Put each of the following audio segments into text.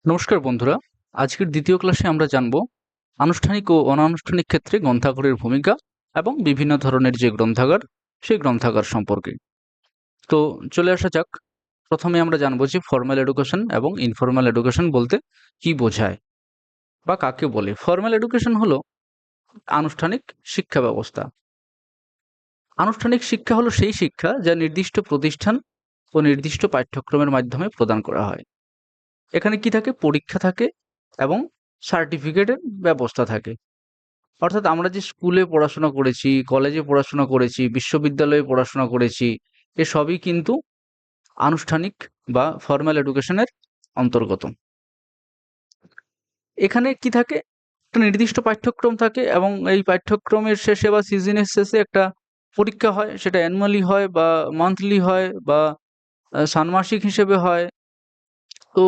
নমস্কার বন্ধুরা, আজকের দ্বিতীয় ক্লাসে আমরা জানব আনুষ্ঠানিক ও অনানুষ্ঠানিক ক্ষেত্রে গ্রন্থাগারের ভূমিকা এবং বিভিন্ন ধরনের যে গ্রন্থাগার সেই গ্রন্থাগার সম্পর্কে। তো চলে আসা যাক। প্রথমে আমরা জানবো যে ফর্মাল এডুকেশন এবং ইনফর্মাল এডুকেশন বলতে কি বোঝায় বা কাকে বলে। ফর্মাল এডুকেশন হলো আনুষ্ঠানিক শিক্ষা ব্যবস্থা। আনুষ্ঠানিক শিক্ষা হলো সেই শিক্ষা যা নির্দিষ্ট প্রতিষ্ঠান ও নির্দিষ্ট পাঠ্যক্রমের মাধ্যমে প্রদান করা হয়। এখানে কি থাকে? পরীক্ষা থাকে এবং সার্টিফিকেটের ব্যবস্থা থাকে। অর্থাৎ আমরা যে স্কুলে পড়াশোনা করেছি, কলেজে পড়াশোনা করেছি, বিশ্ববিদ্যালয়ে পড়াশোনা করেছি, এসবই কিন্তু আনুষ্ঠানিক বা ফর্মাল এডুকেশনের অন্তর্গত। এখানে কি থাকে? একটা নির্দিষ্ট পাঠ্যক্রম থাকে এবং এই পাঠ্যক্রমের শেষে বা সিজনের শেষে একটা পরীক্ষা হয়। সেটা অ্যানুয়ালি হয় বা মান্থলি হয় বা ষান্মাসিক হিসেবে হয়। তো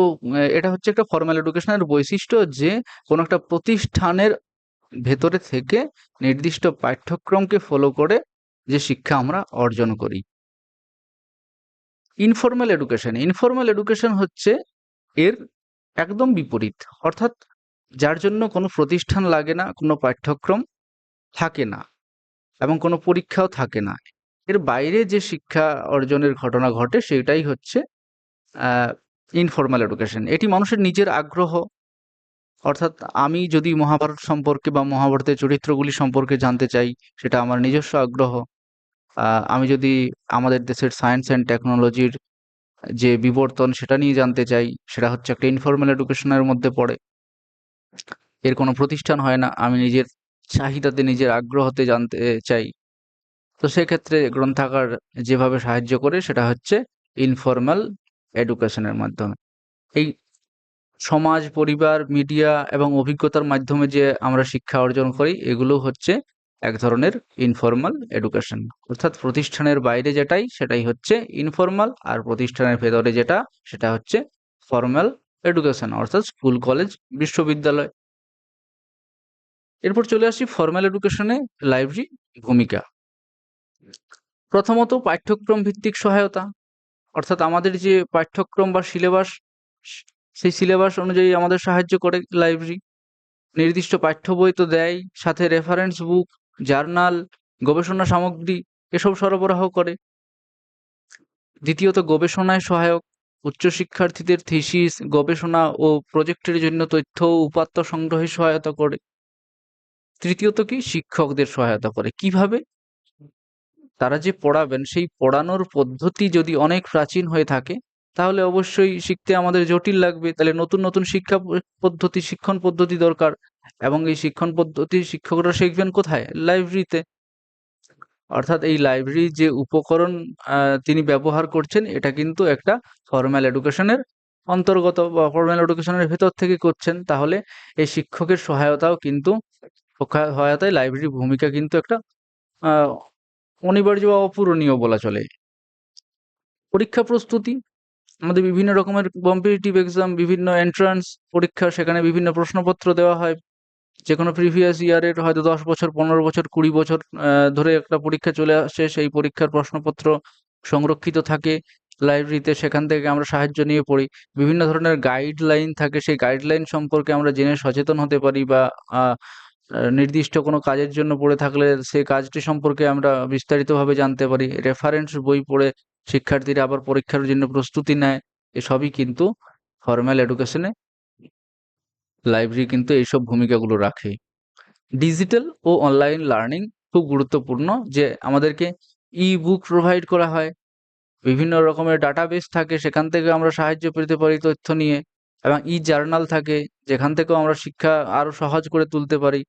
এটা হচ্ছে একটা ফর্মাল এডুকেশনের বৈশিষ্ট্য যে কোনো একটা প্রতিষ্ঠানের ভেতরে থেকে নির্দিষ্ট পাঠ্যক্রমকে ফলো করে যে শিক্ষা আমরা অর্জন করি। ইনফর্মাল এডুকেশন হচ্ছে এর একদম বিপরীত। অর্থাৎ যার জন্য কোনো প্রতিষ্ঠান লাগে না, কোনো পাঠ্যক্রম থাকে না এবং কোনো পরীক্ষাও থাকে না। এর বাইরে যে শিক্ষা অর্জনের ঘটনা ঘটে সেটাই হচ্ছে ইনফর্মাল এডুকেশন। এটি মানুষের নিজের আগ্রহ। অর্থাৎ আমি যদি মহাভারত সম্পর্কে বা মহাভারতের চরিত্রগুলি সম্পর্কে জানতে চাই, সেটা আমার নিজস্ব আগ্রহ। আমি যদি আমাদের দেশের সায়েন্স অ্যান্ড টেকনোলজির যে বিবর্তন সেটা নিয়ে জানতে চাই, সেটা হচ্ছে একটা ইনফর্মাল এডুকেশনের মধ্যে পড়ে। এর কোনো প্রতিষ্ঠান হয় না। আমি নিজের চাহিদাতে, নিজের আগ্রহতে জানতে চাই। তো সেক্ষেত্রে গ্রন্থাগার যেভাবে সাহায্য করে সেটা হচ্ছে ইনফর্মাল এডুকেশনের মাধ্যমে। এই সমাজ, পরিবার, মিডিয়া এবং অভিজ্ঞতার মাধ্যমে যে আমরা শিক্ষা অর্জন করি, এগুলো হচ্ছে এক ধরনের ইনফর্মাল এডুকেশন। অর্থাৎ প্রতিষ্ঠানের বাইরে যেটাই সেটাই হচ্ছে ইনফর্মাল, আর প্রতিষ্ঠানের ভেতরে যেটা সেটা হচ্ছে ফর্মাল এডুকেশন, অর্থাৎ স্কুল, কলেজ, বিশ্ববিদ্যালয়। এরপর চলে আসি ফর্মাল এডুকেশনে লাইব্রেরি ভূমিকা। প্রথমত পাঠ্যক্রম ভিত্তিক সহায়তা। অর্থাৎ আমাদের যে পাঠ্যক্রম বা সিলেবাস, সেই সিলেবাস অনুযায়ী আমাদের সাহায্য করে লাইব্রেরি। নির্দিষ্ট পাঠ্য বই তো দেয়, সাথে রেফারেন্স বুক, জার্নাল, গবেষণা সামগ্রী এসব সরবরাহ করে। দ্বিতীয়ত গবেষণায় সহায়ক। উচ্চশিক্ষার্থীদের থিসিস, গবেষণা ও প্রজেক্টের জন্য তথ্য ও উপাত্ত সংগ্রহে সহায়তা করে। তৃতীয়ত কি? শিক্ষকদের সহায়তা করে। কিভাবে? তারা যে পড়াবেন সেই পড়ানোর পদ্ধতি যদি অনেক প্রাচীন হয়ে থাকে, তাহলে অবশ্যই শিখতে আমাদের জটিল লাগবে। তাহলে নতুন নতুন পদ্ধতি, শিক্ষণ পদ্ধতি দরকার। এবং এই শিক্ষণ পদ্ধতি শিক্ষকরা শিখবেন কোথায়? লাইব্রেরিতে। অর্থাৎ এই লাইব্রেরির যে উপকরণ তিনি ব্যবহার করছেন, এটা কিন্তু একটা ফর্মাল এডুকেশনের অন্তর্গত বা ফর্মাল এডুকেশনের ভেতর থেকে করছেন। তাহলে এই শিক্ষকের সহায়তাও কিন্তু সহায়তায় লাইব্রেরির ভূমিকা কিন্তু একটা আহ অনিবার্য বা অপূরণীয় বলা চলে। পরীক্ষা প্রস্তুতি। আমাদের বিভিন্ন রকমের কম্পিটিটিভ এক্সাম, বিভিন্ন এন্ট্রান্স পরীক্ষা, সেখানে বিভিন্ন প্রশ্নপত্র দেওয়া হয়। যেকোনো প্রিভিয়াস ইয়ারের হয়তো ১০ বছর, ১৫ বছর, ২০ বছর ধরে একটা পরীক্ষা চলে আসছে। সেই পরীক্ষার প্রশ্নপত্র সংরক্ষিত থাকে লাইব্রেরিতে। সেখান থেকে আমরা সাহায্য নিয়ে পড়ি। বিভিন্ন ধরনের গাইডলাইন থাকে। সেই গাইডলাইন সম্পর্কে আমরা জেনে সচেতন হতে পারি বা আ আ নির্দিষ্ট কোনো কাজের জন্য পড়ে থাকলে সেই কাজটি সম্পর্কে আমরা বিস্তারিতভাবে জানতে পারি। রেফারেন্স বই পড়ে শিক্ষার্থীরা আবার পরীক্ষার জন্য প্রস্তুতি নেয়। এসবই কিন্তু ফর্মাল এডুকেশনে লাইব্রেরি কিন্তু এইসব ভূমিকাগুলো রাখে। ডিজিটাল ও অনলাইন লার্নিং খুব গুরুত্বপূর্ণ, যে আমাদেরকে ই-বুক প্রোভাইড করা হয়। বিভিন্ন রকমের ডাটাবেস থাকে, সেখান থেকে আমরা সাহায্য পেতে পারি তথ্য নিয়ে। এবং ই-জার্নাল থাকে, যেখান থেকেও আমরা শিক্ষা আরো সহজ করে তুলতে পারি।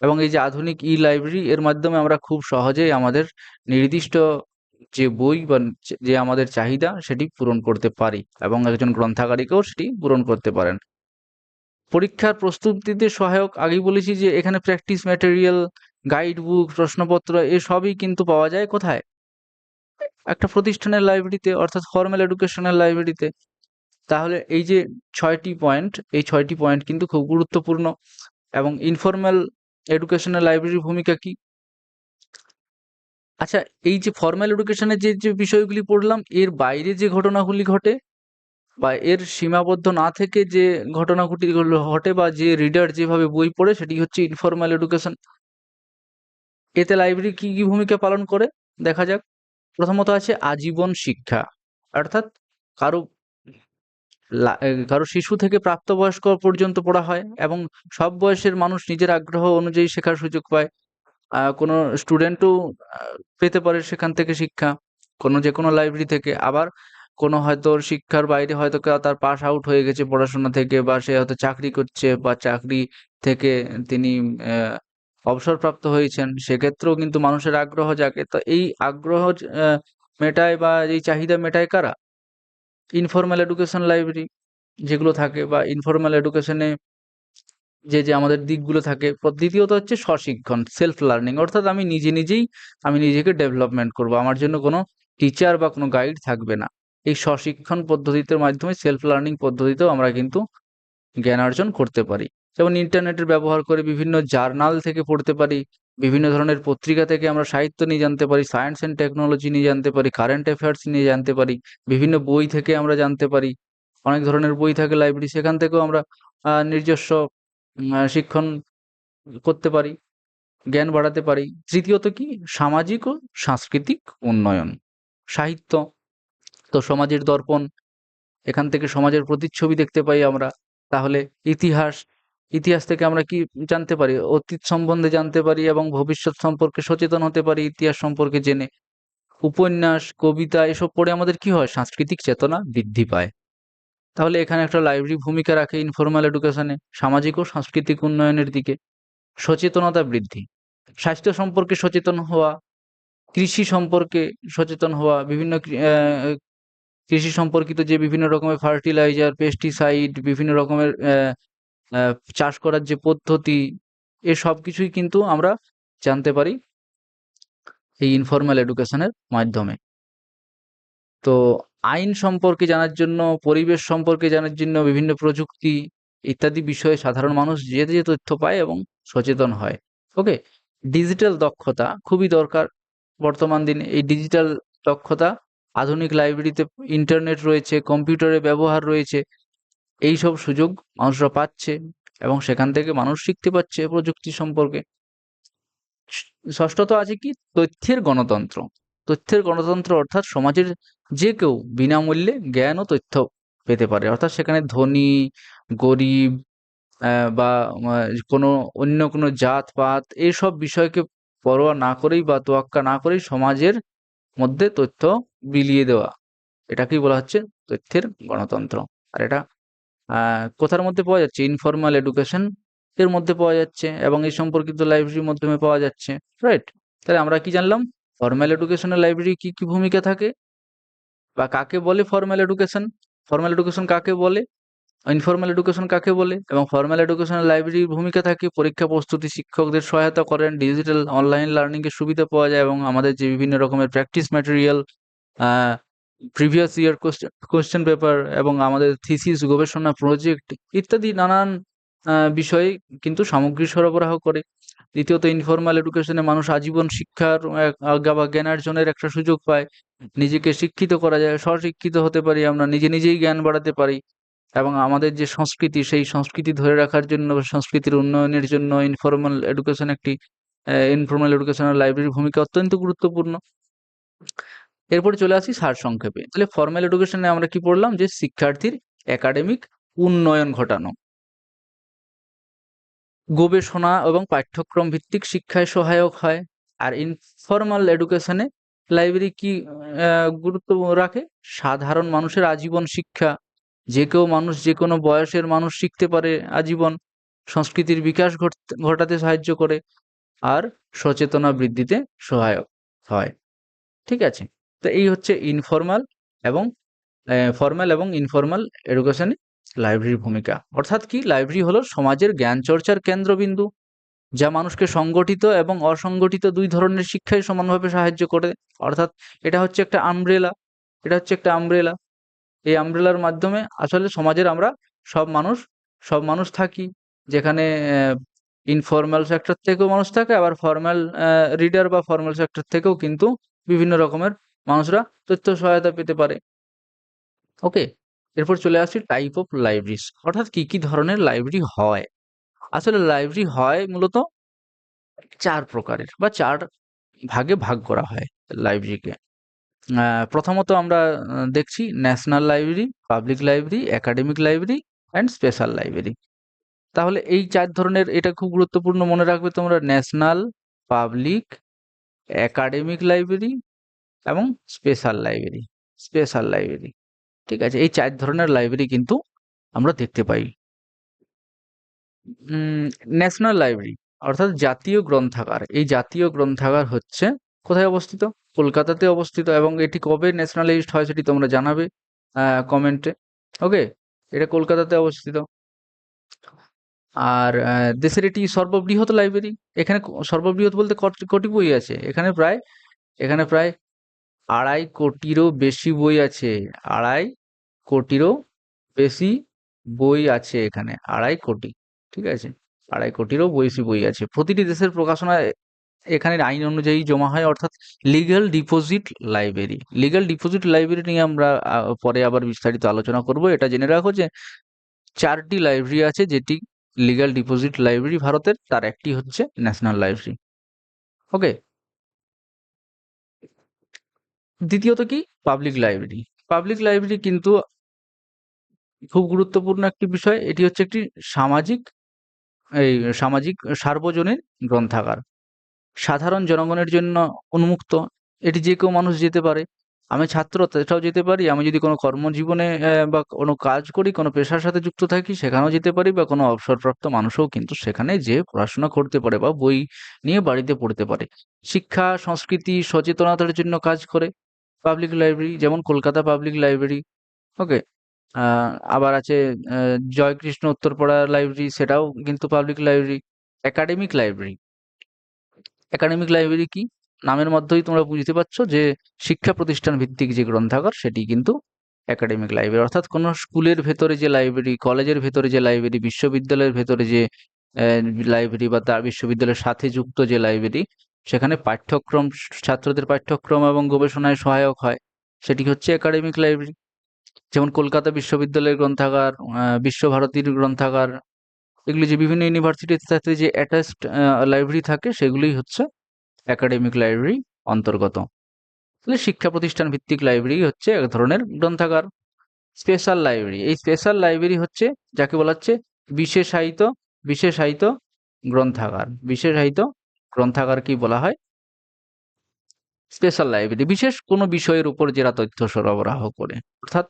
এবং এই যে আধুনিক ই-লাইব্রেরি, এর মাধ্যমে আমরা খুব সহজেই আমাদের নির্দিষ্ট যে বই বা যে আমাদের চাহিদা সেটি পূরণ করতে পারি এবং একজন গ্রন্থাগারিকেও সেটি পূরণ করতে পারেন। পরীক্ষার প্রস্তুতিতে সহায়ক। আগেই বলেছি যে এখানে প্র্যাকটিস ম্যাটেরিয়াল, গাইড বুক, প্রশ্নপত্র এসবই কিন্তু পাওয়া যায় কোথায়? একটা প্রতিষ্ঠানের লাইব্রেরিতে, অর্থাৎ ফর্মাল এডুকেশনাল লাইব্রেরিতে। তাহলে এই যে ৬ টি পয়েন্ট, এই ৬ টি পয়েন্ট কিন্তু খুব গুরুত্বপূর্ণ। এবং ইনফর্মাল এডুকেশনাল লাইব্রেরির ভূমিকা কি? আচ্ছা, এই যে ফর্মাল এডুকেশনের যে বিষয়গুলি পড়লাম, এর বাইরে যে ঘটনাগুলি ঘটে, বা এর সীমাবদ্ধ না থেকে যে ঘটনাগুলো ঘটে বা যে রিডার যেভাবে বই পড়ে সেটি হচ্ছে ইনফরমাল এডুকেশন। এতে লাইব্রেরি কি কি ভূমিকা পালন করে দেখা যাক। প্রথমত আছে আজীবন শিক্ষা, অর্থাৎ কারো কারো শিশু থেকে প্রাপ্তবয়স্ক পর্যন্ত পড়া হয় এবং সব বয়সের মানুষ নিজের আগ্রহ অনুযায়ী শেখার সুযোগ পায়। কোনো স্টুডেন্টও পেতে পারে সেখান থেকে শিক্ষা, যেকোনো লাইব্রেরি থেকে। আবার কোনো হয়তো শিক্ষার বাইরে হয়তো কেউ তার পাস আউট হয়ে গেছে পড়াশোনা থেকে, বা সে হয়তো চাকরি করছে বা চাকরি থেকে তিনি অবসরপ্রাপ্ত হয়েছেন, সেক্ষেত্রেও কিন্তু মানুষের আগ্রহ জাগে। তো এই আগ্রহ মেটায় বা এই চাহিদা মেটায় কারা? ইনফরমাল এডুকেশন লাইব্রেরি যেগুলো থাকে, বা ইনফরমাল এডুকেশনে যে আমাদের দিকগুলো থাকে। দ্বিতীয়ত হচ্ছে স্বশিক্ষণ, সেলফ লার্নিং, অর্থাৎ আমি নিজেই আমি নিজেকে ডেভেলপমেন্ট করব। আমার জন্য কোনো টিচার বা কোনো গাইড থাকবে না। এই স্বশিক্ষণ পদ্ধতির মাধ্যমে, সেলফ লার্নিং পদ্ধতিতেও আমরা কিন্তু জ্ঞান অর্জন করতে পারি। যেমন ইন্টারনেটের ব্যবহার করে বিভিন্ন জার্নাল থেকে পড়তে পারি, বিভিন্ন ধরনের পত্রিকা থেকে আমরা সাহিত্য নিয়ে জানতে পারি, সায়েন্স অ্যান্ড টেকনোলজি নিয়ে জানতে পারি, কারেন্ট অ্যাফেয়ার্স নিয়ে জানতে পারি, বিভিন্ন বই থেকে আমরা জানতে পারি। অনেক ধরনের বই থাকে লাইব্রেরি, সেখান থেকেও আমরা নিজস্ব শিক্ষণ করতে পারি, জ্ঞান বাড়াতে পারি। তৃতীয়ত কি? সামাজিক ও সাংস্কৃতিক উন্নয়ন। সাহিত্য তো সমাজের দর্পণ, এখান থেকে সমাজের প্রতিচ্ছবি দেখতে পাই আমরা। তাহলে ইতিহাস, ইতিহাস থেকে আমরা কি জানতে পারি? অতীত সম্বন্ধে জানতে পারি এবং ভবিষ্যৎ সম্পর্কে সচেতন হতে পারি ইতিহাস সম্পর্কে জেনে। উপন্যাস, কবিতা এসব পড়ে আমাদের কি হয়? সাংস্কৃতিক চেতনা বৃদ্ধি পায়। তাহলে এখানে একটা লাইব্রেরি ভূমিকা রাখে ইনফরমাল এডুকেশনে সামাজিক ও সাংস্কৃতিক উন্নয়নের দিকে। সচেতনতা বৃদ্ধি, স্বাস্থ্য সম্পর্কে সচেতন হওয়া, কৃষি সম্পর্কে সচেতন হওয়া, বিভিন্ন কৃষি সম্পর্কিত যে বিভিন্ন রকমের ফার্টিলাইজার, পেস্টিসাইড, বিভিন্ন রকমের চাষ করার যে পদ্ধতি, এ সবকিছুই কিন্তু আমরা জানতে পারি এই ইনফরমাল এডুকেশনের মাধ্যমে। তো আইন সম্পর্কে জানার জন্য, পরিবেশ সম্পর্কে জানার জন্য, বিভিন্ন প্রযুক্তি ইত্যাদি বিষয়ে সাধারণ মানুষ যে তথ্য পায় এবং সচেতন হয়। ওকে? ডিজিটাল দক্ষতা খুবই দরকার বর্তমান দিনে। এই ডিজিটাল দক্ষতা আধুনিক লাইব্রেরিতে ইন্টারনেট রয়েছে, কম্পিউটারের ব্যবহার রয়েছে। এইসব সুযোগ মানুষরা পাচ্ছে এবং সেখান থেকে মানুষ শিখতে পারছে প্রযুক্তি সম্পর্কে। ষষ্ঠত আছে কি? তথ্যের গণতন্ত্র। তথ্যের গণতন্ত্র অর্থাৎ সমাজের যে কেউ বিনামূল্যে জ্ঞান ও তথ্য পেতে পারে। অর্থাৎ সেখানে ধনী, গরিব বা কোনো অন্য কোনো জাত-পাত এইসব বিষয়কে পরোয়া না করেই বা তোয়াক্কা না করেই সমাজের মধ্যে তথ্য বিলিয়ে দেওয়া। এটাকেই বলা হচ্ছে তথ্যের গণতন্ত্র। আর এটা কোথার মধ্যে পাওয়া যাচ্ছে? ইনফরমাল এডুকেশন এর মধ্যে পাওয়া যাচ্ছে এবং এই সম্পর্কিত লাইব্রেরির মাধ্যমে পাওয়া যাচ্ছে। রাইট? তাহলে আমরা কি জানলাম? ফরমাল এডুকেশনের লাইব্রেরি কি কি ভূমিকা থাকে বা কাকে বলে ফরমাল এডুকেশন? ফরমাল এডুকেশন কাকে বলে? ইনফরমাল এডুকেশন কাকে বলে? এবং ফরমাল এডুকেশনের লাইব্রেরির ভূমিকা থাকে পরীক্ষা প্রস্তুতি, শিক্ষকদের সহায়তা করেন, ডিজিটাল অনলাইন লার্নিং এর সুবিধা পাওয়া যায় এবং আমাদের যে বিভিন্ন রকমের প্র্যাকটিস ম্যাটেরিয়াল, আহ প্রিভিয়াস ইয়ার কোয়েশ্চেন পেপার এবং আমাদের থিসিস, গবেষণা, প্রজেক্ট ইত্যাদি নানান বিষয়ে কিন্তু সামগ্রী সরবরাহ করে। দ্বিতীয়ত ইনফরমাল এডুকেশনে মানুষ আজীবন শিক্ষার আজ্ঞা বা জ্ঞানার্জনের একটা সুযোগ পায়। নিজেকে শিক্ষিত করা যায়, স্বশিক্ষিত হতে পারি আমরা, নিজেই জ্ঞান বাড়াতে পারি এবং আমাদের যে সংস্কৃতি, সেই সংস্কৃতি ধরে রাখার জন্য বা সংস্কৃতির উন্নয়নের জন্য ইনফরমাল এডুকেশনাল লাইব্রেরির ভূমিকা অত্যন্ত গুরুত্বপূর্ণ। এরপরে চলে আসি সারসংক্ষেপে। তাহলে ফরমাল এডুকেশনে আমরা কি পড়লাম? যে শিক্ষার্থীর একাডেমিক উন্নয়ন ঘটানো, গবেষণা এবং পাঠ্যক্রম ভিত্তিক শিক্ষায় সহায়ক হয়। আর ইনফরমাল এডুকেশনে লাইব্রেরি কি গুরুত্ব রাখে? সাধারণ মানুষের আজীবন শিক্ষা, যে কেউ মানুষ, যে কোনো বয়সের মানুষ শিখতে পারে আজীবন, সংস্কৃতির বিকাশ ঘটাতে সাহায্য করে আর সচেতনা বৃদ্ধিতে সহায়ক হয়। ঠিক আছে? তো এই হচ্ছে ইনফরমাল এবং ফরমাল এবং ইনফরমাল এডুকেশনে লাইব্রেরির ভূমিকা। অর্থাৎ কি? লাইব্রেরি হলো সমাজের জ্ঞান চর্চার কেন্দ্রবিন্দু, যা মানুষকে সংগঠিত এবং অসংগঠিত দুই ধরনের শিক্ষায় সমানভাবে সাহায্য করে। অর্থাৎ এটা হচ্ছে একটা আমব্রেলা, এটা হচ্ছে একটা আমব্রেলা। এই আমব্রেলার মাধ্যমে আসলে সমাজের আমরা সব মানুষ সব মানুষ থাকি। যেখানে ইনফরমাল সেক্টর থেকেও মানুষ থাকে, আবার ফরমাল রিডার বা ফরমাল সেক্টর থেকেও কিন্তু বিভিন্ন রকমের মানুষরা তথ্য সহায়তা পেতে পারে। ওকে? এরপর চলে আসি টাইপ অফ লাইব্রেরিজ, অর্থাৎ কি কি ধরনের লাইব্রেরি হয়। আসলে লাইব্রেরি হয় মূলত ৪ প্রকারের বা ৪ ভাগে ভাগ করা হয় লাইব্রেরিকে। প্রথমত আমরা দেখছি national library, public library, academic library and special library. তাহলে এই ৪ ধরনের, এটা খুব গুরুত্বপূর্ণ মনে রাখবে তোমরা, ন্যাশনাল, পাবলিক, একাডেমিক লাইব্রেরি এবং স্পেশাল লাইব্রেরি। স্পেশাল লাইব্রেরি, ঠিক আছে? এই ৪ ধরনের লাইব্রেরি কিন্তু আমরা দেখতে পাই। ন্যাশনাল লাইব্রেরি অর্থাৎ জাতীয় গ্রন্থাগার। এই জাতীয় গ্রন্থাগার হচ্ছে কোথায় অবস্থিত? কলকাতাতে অবস্থিত, এবং এটি কবে ন্যাশনালাইজড হয় সেটি তোমরা জানাবে কমেন্টে। ওকে, এটা কলকাতাতে অবস্থিত। আর দেশের এটি সর্ববৃহৎ লাইব্রেরি। এখানে সর্ববৃহৎ বলতে কটি বই আছে? এখানে প্রায় ২.৫ কোটিরও বেশি বই আছে। ২.৫ কোটিরও বেশি বই আছে এখানে। ২.৫ কোটি, ঠিক আছে? ২.৫ কোটিরও বেশি বই আছে। প্রতিটি দেশের প্রকাশনায় এখানের আইন অনুযায়ী জমা হয়, অর্থাৎ legal deposit library. Legal deposit library নিয়ে আমরা পরে আবার বিস্তারিত আলোচনা করব। এটা জেনে রাখো যে ৪টি লাইব্রেরি আছে যেটি লিগ্যাল ডিপোজিট লাইব্রেরি ভারতের, তার একটি হচ্ছে ন্যাশনাল লাইব্রেরি। ওকে, দ্বিতীয়ত কি? Public library. পাবলিক লাইব্রেরি কিন্তু খুব গুরুত্বপূর্ণ একটি বিষয়। এটি হচ্ছে একটি সামাজিক এই সামাজিক সার্বজনীন গ্রন্থাগার। সাধারণ জনগণের জন্য উন্মুক্ত। এটি যে কেউ মানুষ যেতে পারে। আমি ছাত্র, সেটাও যেতে পারি। আমি যদি কোনো কর্মজীবনে বা কোনো কাজ করি, কোনো পেশার সাথে যুক্ত থাকি, সেখানেও যেতে পারি, বা কোনো অবসরপ্রাপ্ত মানুষও কিন্তু সেখানে যেয়ে পড়াশোনা করতে পারে বা বই নিয়ে বাড়িতে পড়তে পারে। শিক্ষা, সংস্কৃতি, সচেতনতার জন্য কাজ করে পাবলিক লাইব্রেরি, যেমন কলকাতা পাবলিক লাইব্রেরি। ওকে, আ আবার আছে আ জয়কৃষ্ণ উত্তরপাড়া লাইব্রেরি, সেটাও কিন্তু public library. Academic library. Academic library কি? নামের মধ্যেই তোমরা বুঝতে পারছো যে শিক্ষা প্রতিষ্ঠান ভিত্তিক যে গ্রন্থাগার, সেটি কিন্তু একাডেমিক লাইব্রেরি। অর্থাৎ কোনো স্কুলের ভেতরে যে লাইব্রেরি, কলেজের ভেতরে যে লাইব্রেরি, বিশ্ববিদ্যালয়ের ভেতরে যে অ্যা লাইব্রেরি, বা তার বিশ্ববিদ্যালয়ের সাথে যুক্ত যে লাইব্রেরি, সেখানে পাঠ্যক্রম, ছাত্রদের পাঠ্যক্রম এবং গবেষণায় সহায়ক হয়, সেটি হচ্ছে একাডেমিক লাইব্রেরি। যেমন কলকাতা বিশ্ববিদ্যালয়ের গ্রন্থাগার, বিশ্বভারতীর গ্রন্থাগার, এগুলি যে বিভিন্ন ইউনিভার্সিটির সাথে যে অ্যাটাচড লাইব্রেরি থাকে, সেগুলোই হচ্ছে একাডেমিক লাইব্রেরি অন্তর্গত। তাহলে শিক্ষা প্রতিষ্ঠান ভিত্তিক লাইব্রেরি হচ্ছে এক ধরনের গ্রন্থাগার। স্পেশাল লাইব্রেরি, এই স্পেশাল লাইব্রেরি হচ্ছে যাকে বলা হচ্ছে বিশেষায়িত বিশেষায়িত গ্রন্থাগার। বিশেষায়িত গ্রন্থাগার কি বলা হয়? Special library. বিশেষ কোনো বিষয়ের উপর যারা তথ্য সরবরাহ করে। অর্থাৎ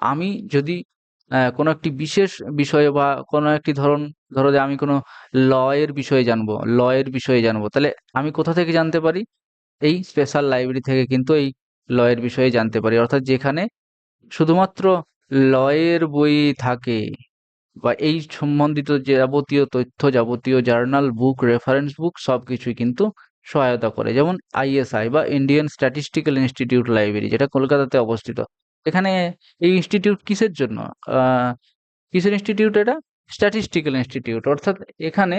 আমি যদি কোনো একটি বিশেষ বিষয়ে, বা কোনো একটি ধরো যে আমি কোনো ল এর বিষয়ে জানবো, তাহলে আমি কোথা থেকে জানতে পারি? এই স্পেশাল লাইব্রেরি থেকে কিন্তু এই ল এর বিষয়ে জানতে পারি। অর্থাৎ যেখানে শুধুমাত্র ল এর বই থাকে, বা এই সম্বন্ধিত যে যাবতীয় তথ্য, যাবতীয় জার্নাল, বুক, রেফারেন্স বুক সবকিছুই কিন্তু সহায়তা করে। যেমন আইএসআই বা ইন্ডিয়ান স্ট্যাটিস্টিক্যাল ইনস্টিটিউট লাইব্রেরি, যেটা কলকাতাতে অবস্থিত। এখানে এই ইনস্টিটিউট কিসের জন্য? আ কিসের ইনস্টিটিউট এটা? Statistical institute. অর্থাৎ এখানে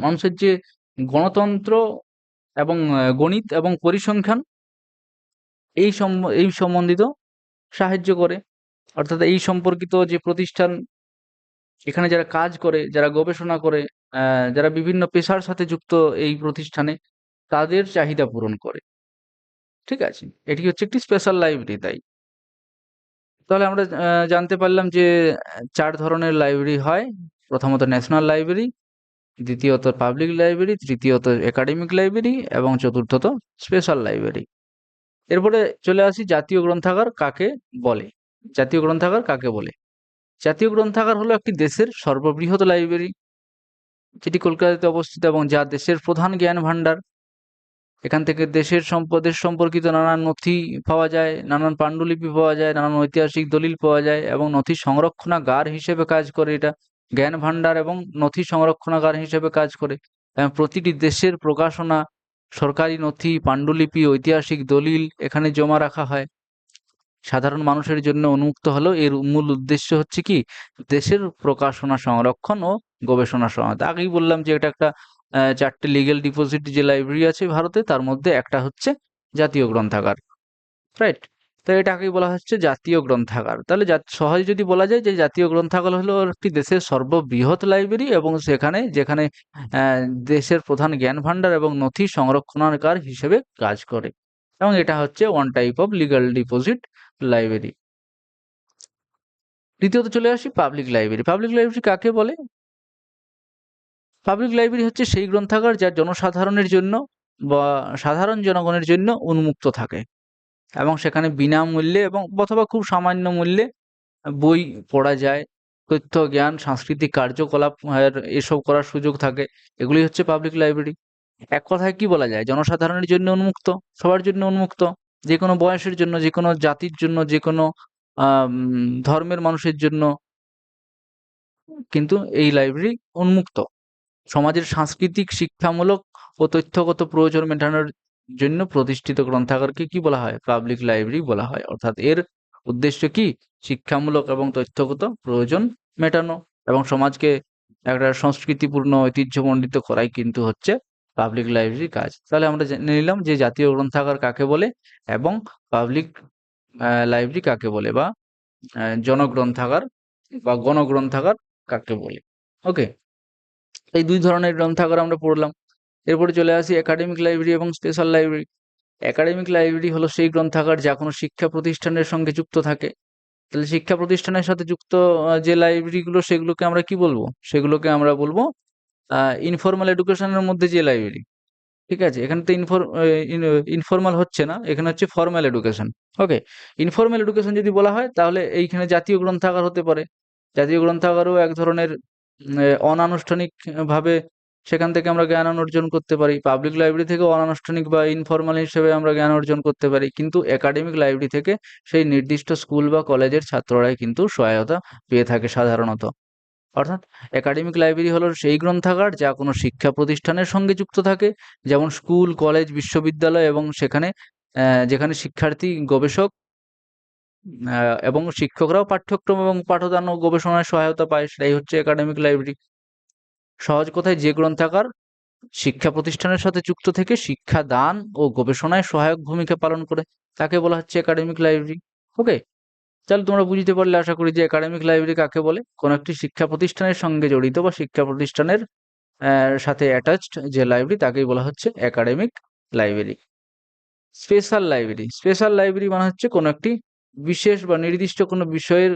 মানুষের যে গণতন্ত্র এবং গণিত এবং পরিসংখ্যান, এই সম্বন্ধিত সাহায্য করে। অর্থাৎ এই সম্পর্কিত যে প্রতিষ্ঠান, এখানে যারা কাজ করে, যারা গবেষণা করে, অ্যা যারা বিভিন্ন পেশার সাথে যুক্ত এই প্রতিষ্ঠানে, তাদের চাহিদা পূরণ করে। ঠিক আছে? এটি হচ্ছে একটি স্পেশাল লাইব্রেরি তাই। তাহলে আমরা জানতে পারলাম যে ৪ ধরনের লাইব্রেরি হয়। প্রথমত ন্যাশনাল লাইব্রেরি, দ্বিতীয়ত পাবলিক লাইব্রেরি, তৃতীয়ত একাডেমিক লাইব্রেরি এবং চতুর্থত স্পেশাল লাইব্রেরি। এরপরে চলে আসি জাতীয় গ্রন্থাগার কাকে বলে? জাতীয় গ্রন্থাগার কাকে বলে? জাতীয় গ্রন্থাগার হলো একটি দেশের সর্ববৃহৎ লাইব্রেরি, যেটি কলকাতাতে অবস্থিত এবং যা দেশের প্রধান জ্ঞান ভাণ্ডার। এখান থেকে দেশ সম্পর্কিত নানান নথি পাওয়া যায়, নানান পান্ডুলিপি পাওয়া যায়, নানান ঐতিহাসিক দলিল পাওয়া যায়, এবং নথি সংরক্ষণাগার হিসেবে কাজ করে এটা। জ্ঞান ভাণ্ডার এবং নথি সংরক্ষণাগার হিসেবে কাজ করে। প্রতিটি দেশের প্রকাশনা, সরকারি নথি, পান্ডুলিপি, ঐতিহাসিক দলিল এখানে জমা রাখা হয়। সাধারণ মানুষের জন্য উন্মুক্ত হলেও এর মূল উদ্দেশ্য হচ্ছে কি? দেশের প্রকাশনা সংরক্ষণ ও গবেষণা সহায়তা। আগেই বললাম যে এটা একটা ৪টে লিগ্যাল ডিপোজিট যে লাইব্রেরি আছে ভারতে, তার মধ্যে একটা হচ্ছে জাতীয় গ্রন্থাগার। রাইট? তো এটাকেই বলা হচ্ছে জাতীয় গ্রন্থাগার। তাহলে সহজে যদি বলা যায় যে জাতীয় গ্রন্থাগার হলো একটি দেশের সর্ববৃহৎ লাইব্রেরি এবং যেখানে আহ, দেশের প্রধান জ্ঞান ভাণ্ডার এবং নথি সংরক্ষণাগার হিসেবে কাজ করে, এবং এটা হচ্ছে one type of legal deposit library. দ্বিতীয়ত চলে আসি পাবলিক লাইব্রেরি। পাবলিক লাইব্রেরি কাকে বলে? পাবলিক লাইব্রেরি হচ্ছে সেই গ্রন্থাগার যা জনসাধারণের জন্য বা সাধারণ জনগণের জন্য উন্মুক্ত থাকে এবং সেখানে বিনামূল্যে এবং অথবা খুব সামান্য মূল্যে বই পড়া যায়, তথ্য, জ্ঞান, সাংস্কৃতিক কার্যকলাপ এসব করার সুযোগ থাকে। এগুলি হচ্ছে পাবলিক লাইব্রেরি। এক কথায় কি বলা যায়? জনসাধারণের জন্য উন্মুক্ত, সবার জন্য উন্মুক্ত, যে কোনো বয়সের জন্য, যে কোনো জাতির জন্য, যে কোনো ধর্মের মানুষের জন্য কিন্তু এই লাইব্রেরি উন্মুক্ত। সমাজের সাংস্কৃতিক, শিক্ষামূলক ও তথ্যগত প্রয়োজন মেটানোর জন্য প্রতিষ্ঠিত গ্রন্থাগারকে কি বলা হয়? পাবলিক লাইব্রেরি বলা হয়। অর্থাৎ এর উদ্দেশ্য কি? শিক্ষামূলক এবং তথ্যগত প্রয়োজন মেটানো এবং সমাজকে একটা সংস্কৃতিপূর্ণ, ঐতিহ্যমণ্ডিত করাই কিন্তু হচ্ছে পাবলিক লাইব্রেরির কাজ। তাহলে আমরা জেনে নিলাম যে জাতীয় গ্রন্থাগার কাকে বলে এবং পাবলিক লাইব্রেরি কাকে বলে, বা জনগ্রন্থাগার বা গণগ্রন্থাগার কাকে বলে। ওকে, এই দুই ধরনের গ্রন্থাগার আমরা পড়লাম। এরপরে চলে আসি একাডেমিক লাইব্রেরি এবং স্পেশাল লাইব্রেরি। একাডেমিক লাইব্রেরি হলো সেই গ্রন্থাগার যা কোনো শিক্ষা প্রতিষ্ঠানের সঙ্গে যুক্ত থাকে। তাহলে শিক্ষা প্রতিষ্ঠানের সাথে যুক্ত যে লাইব্রেরিগুলো, সেগুলোকে আমরা কি বলবো? সেগুলোকে আমরা বলবো ইনফরমাল এডুকেশনের মধ্যে যে লাইব্রেরি। ঠিক আছে? এখানে তো ইনফরমাল হচ্ছে না, এখানে হচ্ছে ফর্মাল এডুকেশন। ওকে, ইনফরমাল এডুকেশন যদি বলা হয় তাহলে এইখানে জাতীয় গ্রন্থাগার হতে পারে। জাতীয় গ্রন্থাগারও এক ধরনের অনানুষ্ঠানিক ভাবে সেখান থেকে আমরা জ্ঞান অর্জন করতে পারি। পাবলিক লাইব্রেরি থেকে অনানুষ্ঠানিক বা ইনফরমাল হিসেবে আমরা জ্ঞান অর্জন করতে পারি, কিন্তু একাডেমিক লাইব্রেরি থেকে সেই নির্দিষ্ট স্কুল বা কলেজের ছাত্ররাই কিন্তু সহায়তা পেয়ে থাকে সাধারণত। অর্থাৎ একাডেমিক লাইব্রেরি হলো সেই গ্রন্থাগার যা কোনো শিক্ষা প্রতিষ্ঠানের সঙ্গে যুক্ত থাকে, যেমন স্কুল, কলেজ, বিশ্ববিদ্যালয়, এবং যেখানে শিক্ষার্থী, গবেষক এবং শিক্ষকরাও পাঠ্যক্রম এবং পাঠদান ও গবেষণায় সহায়তা পায়, সেটাই হচ্ছে একাডেমিক লাইব্রেরি। সহজ কথায় যে গ্রন্থাগার শিক্ষা প্রতিষ্ঠানের সাথে যুক্ত থেকে শিক্ষাদান ও গবেষণায় সহায়ক ভূমিকা পালন করে তাকে বলা হচ্ছে একাডেমিক লাইব্রেরি। ওকে, তাহলে তোমরা বুঝতে পারলে আশা করি যে একাডেমিক লাইব্রেরি কাকে বলে। কোনো একটি শিক্ষা প্রতিষ্ঠানের সঙ্গে জড়িত বা শিক্ষা প্রতিষ্ঠানের সাথে অ্যাটাচড যে লাইব্রেরি তাকেই বলা হচ্ছে academic library. Special library, special library মানে হচ্ছে কোনো একটি বিশেষ বা নির্দিষ্ট কোনো বিষয়ের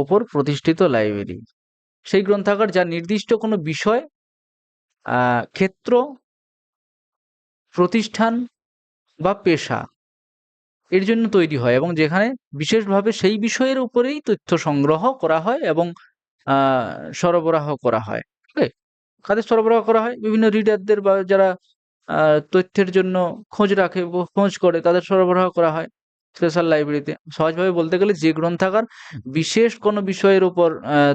ওপর প্রতিষ্ঠিত লাইব্রেরি। সেই গ্রন্থাগার যা নির্দিষ্ট কোনো বিষয়, ক্ষেত্র, প্রতিষ্ঠান বা পেশা এর জন্য তৈরি হয় এবং যেখানে বিশেষভাবে সেই বিষয়ের উপরেই তথ্য সংগ্রহ করা হয় এবং আহ, সরবরাহ করা হয়। ওকে, কাদের সরবরাহ করা হয়? বিভিন্ন রিডারদের বা যারা তথ্যের জন্য খোঁজ রাখে বা খোঁজ করে তাদের সরবরাহ করা হয় স্পেশাল লাইব্রেরিতে। সহজভাবে বলতে গেলে যে গ্রন্থাগার বিশেষ কোনো বিষয়ের উপর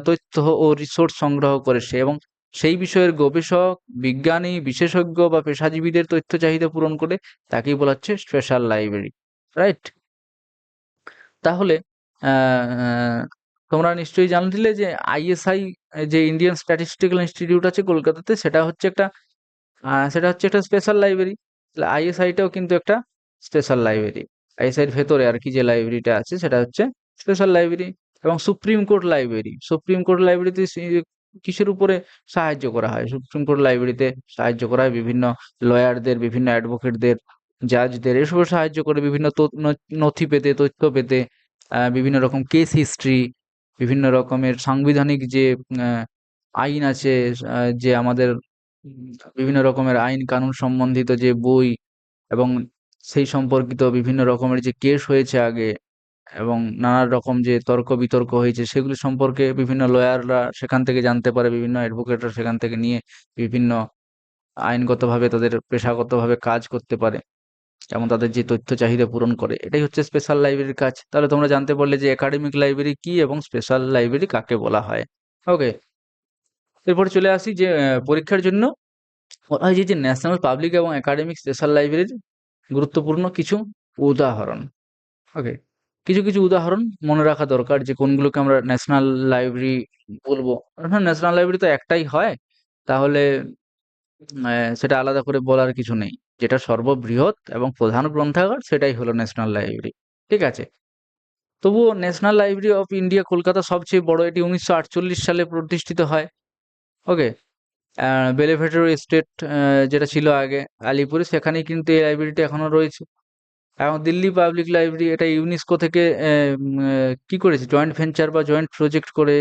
তথ্য ও রিসোর্স সংগ্রহ করে সে এবং সেই বিষয়ের গবেষক, বিজ্ঞানী, বিশেষজ্ঞ বা পেশাজীবীদের তথ্য চাহিদা পূরণ করে তাকেই বলা হচ্ছে স্পেশাল লাইব্রেরি। রাইট? তাহলে আহ, তোমরা নিশ্চয়ই জানলে যে আইএসআই, যে ইন্ডিয়ান স্ট্যাটিস্টিক্যাল ইনস্টিটিউট আছে কলকাতাতে, সেটা হচ্ছে একটা স্পেশাল লাইব্রেরি। তাহলে আইএসআইটাও কিন্তু একটা স্পেশাল লাইব্রেরি। আইএসআইয়ের ভেতরে আর কি যে লাইব্রেরিটা আছে সেটা হচ্ছে স্পেশাল লাইব্রেরি। এবং সুপ্রিম কোর্ট লাইব্রেরিতে কিসের উপরে সাহায্য করা হয়? সুপ্রিম কোর্ট লাইব্রেরিতে সাহায্য করা হয় বিভিন্ন লয়ারদের, বিভিন্ন অ্যাডভোকেটদের, জাজদের, এসবের সাহায্য করে বিভিন্ন নথি পেতে, তথ্য পেতে, বিভিন্ন রকম কেস হিস্ট্রি, বিভিন্ন রকমের সাংবিধানিক যে আহ, আইন আছে, যে আমাদের বিভিন্ন রকমের আইন কানুন সম্বন্ধিত যে বই এবং সেই সম্পর্কিত বিভিন্ন রকমের যে কেস হয়েছে আগে এবং নানা রকম যে তর্ক বিতর্ক হয়েছে সেগুলি সম্পর্কে বিভিন্ন লয়াররা সেখান থেকে জানতে পারে, বিভিন্ন অ্যাডভোকেটরা সেখান থেকে নিয়ে বিভিন্ন আইনগতভাবে তাদের পেশাগতভাবে কাজ করতে পারে এবং তাদের যে তথ্য চাহিদা পূরণ করে। এটাই হচ্ছে স্পেশাল লাইব্রেরির কাজ। তাহলে তোমরা জানতে পারলে যে একাডেমিক লাইব্রেরি কি এবং স্পেশাল লাইব্রেরি কাকে বলা হয়। ওকে, এরপরে চলে আসি যে পরীক্ষার জন্য বলা হয় যে ন্যাশনাল পাবলিক এবং একাডেমিক স্পেশাল লাইব্রেরির গুরুত্বপূর্ণ কিছু উদাহরণ। ওকে, কিছু কিছু উদাহরণ মনে রাখা দরকার যে কোনগুলোকে আমরা ন্যাশনাল লাইব্রেরি বলবো। হ্যাঁ, ন্যাশনাল লাইব্রেরি তো একটাই হয়, তাহলে সেটা আলাদা করে বলার কিছু নেই। যেটা সর্ববৃহৎ এবং প্রধান গ্রন্থাগার সেটাই হলো ন্যাশনাল লাইব্রেরি। ঠিক আছে? তবুও national library of India Kolkata সবচেয়ে বড়। এটি 1948 সালে প্রতিষ্ঠিত হয়। ওকে? বেলেভেডের এস্টেট যেটা ছিল আগে আলিপুরে, সেখানেই কিন্তু এই লাইব্রেরিটা এখনো রয়েছে। এবং দিল্লি পাবলিক লাইব্রেরি এটা ইউনেস্কো থেকে কি করেছে? জয়েন্ট ভেঞ্চার বা জয়েন্ট প্রজেক্ট করে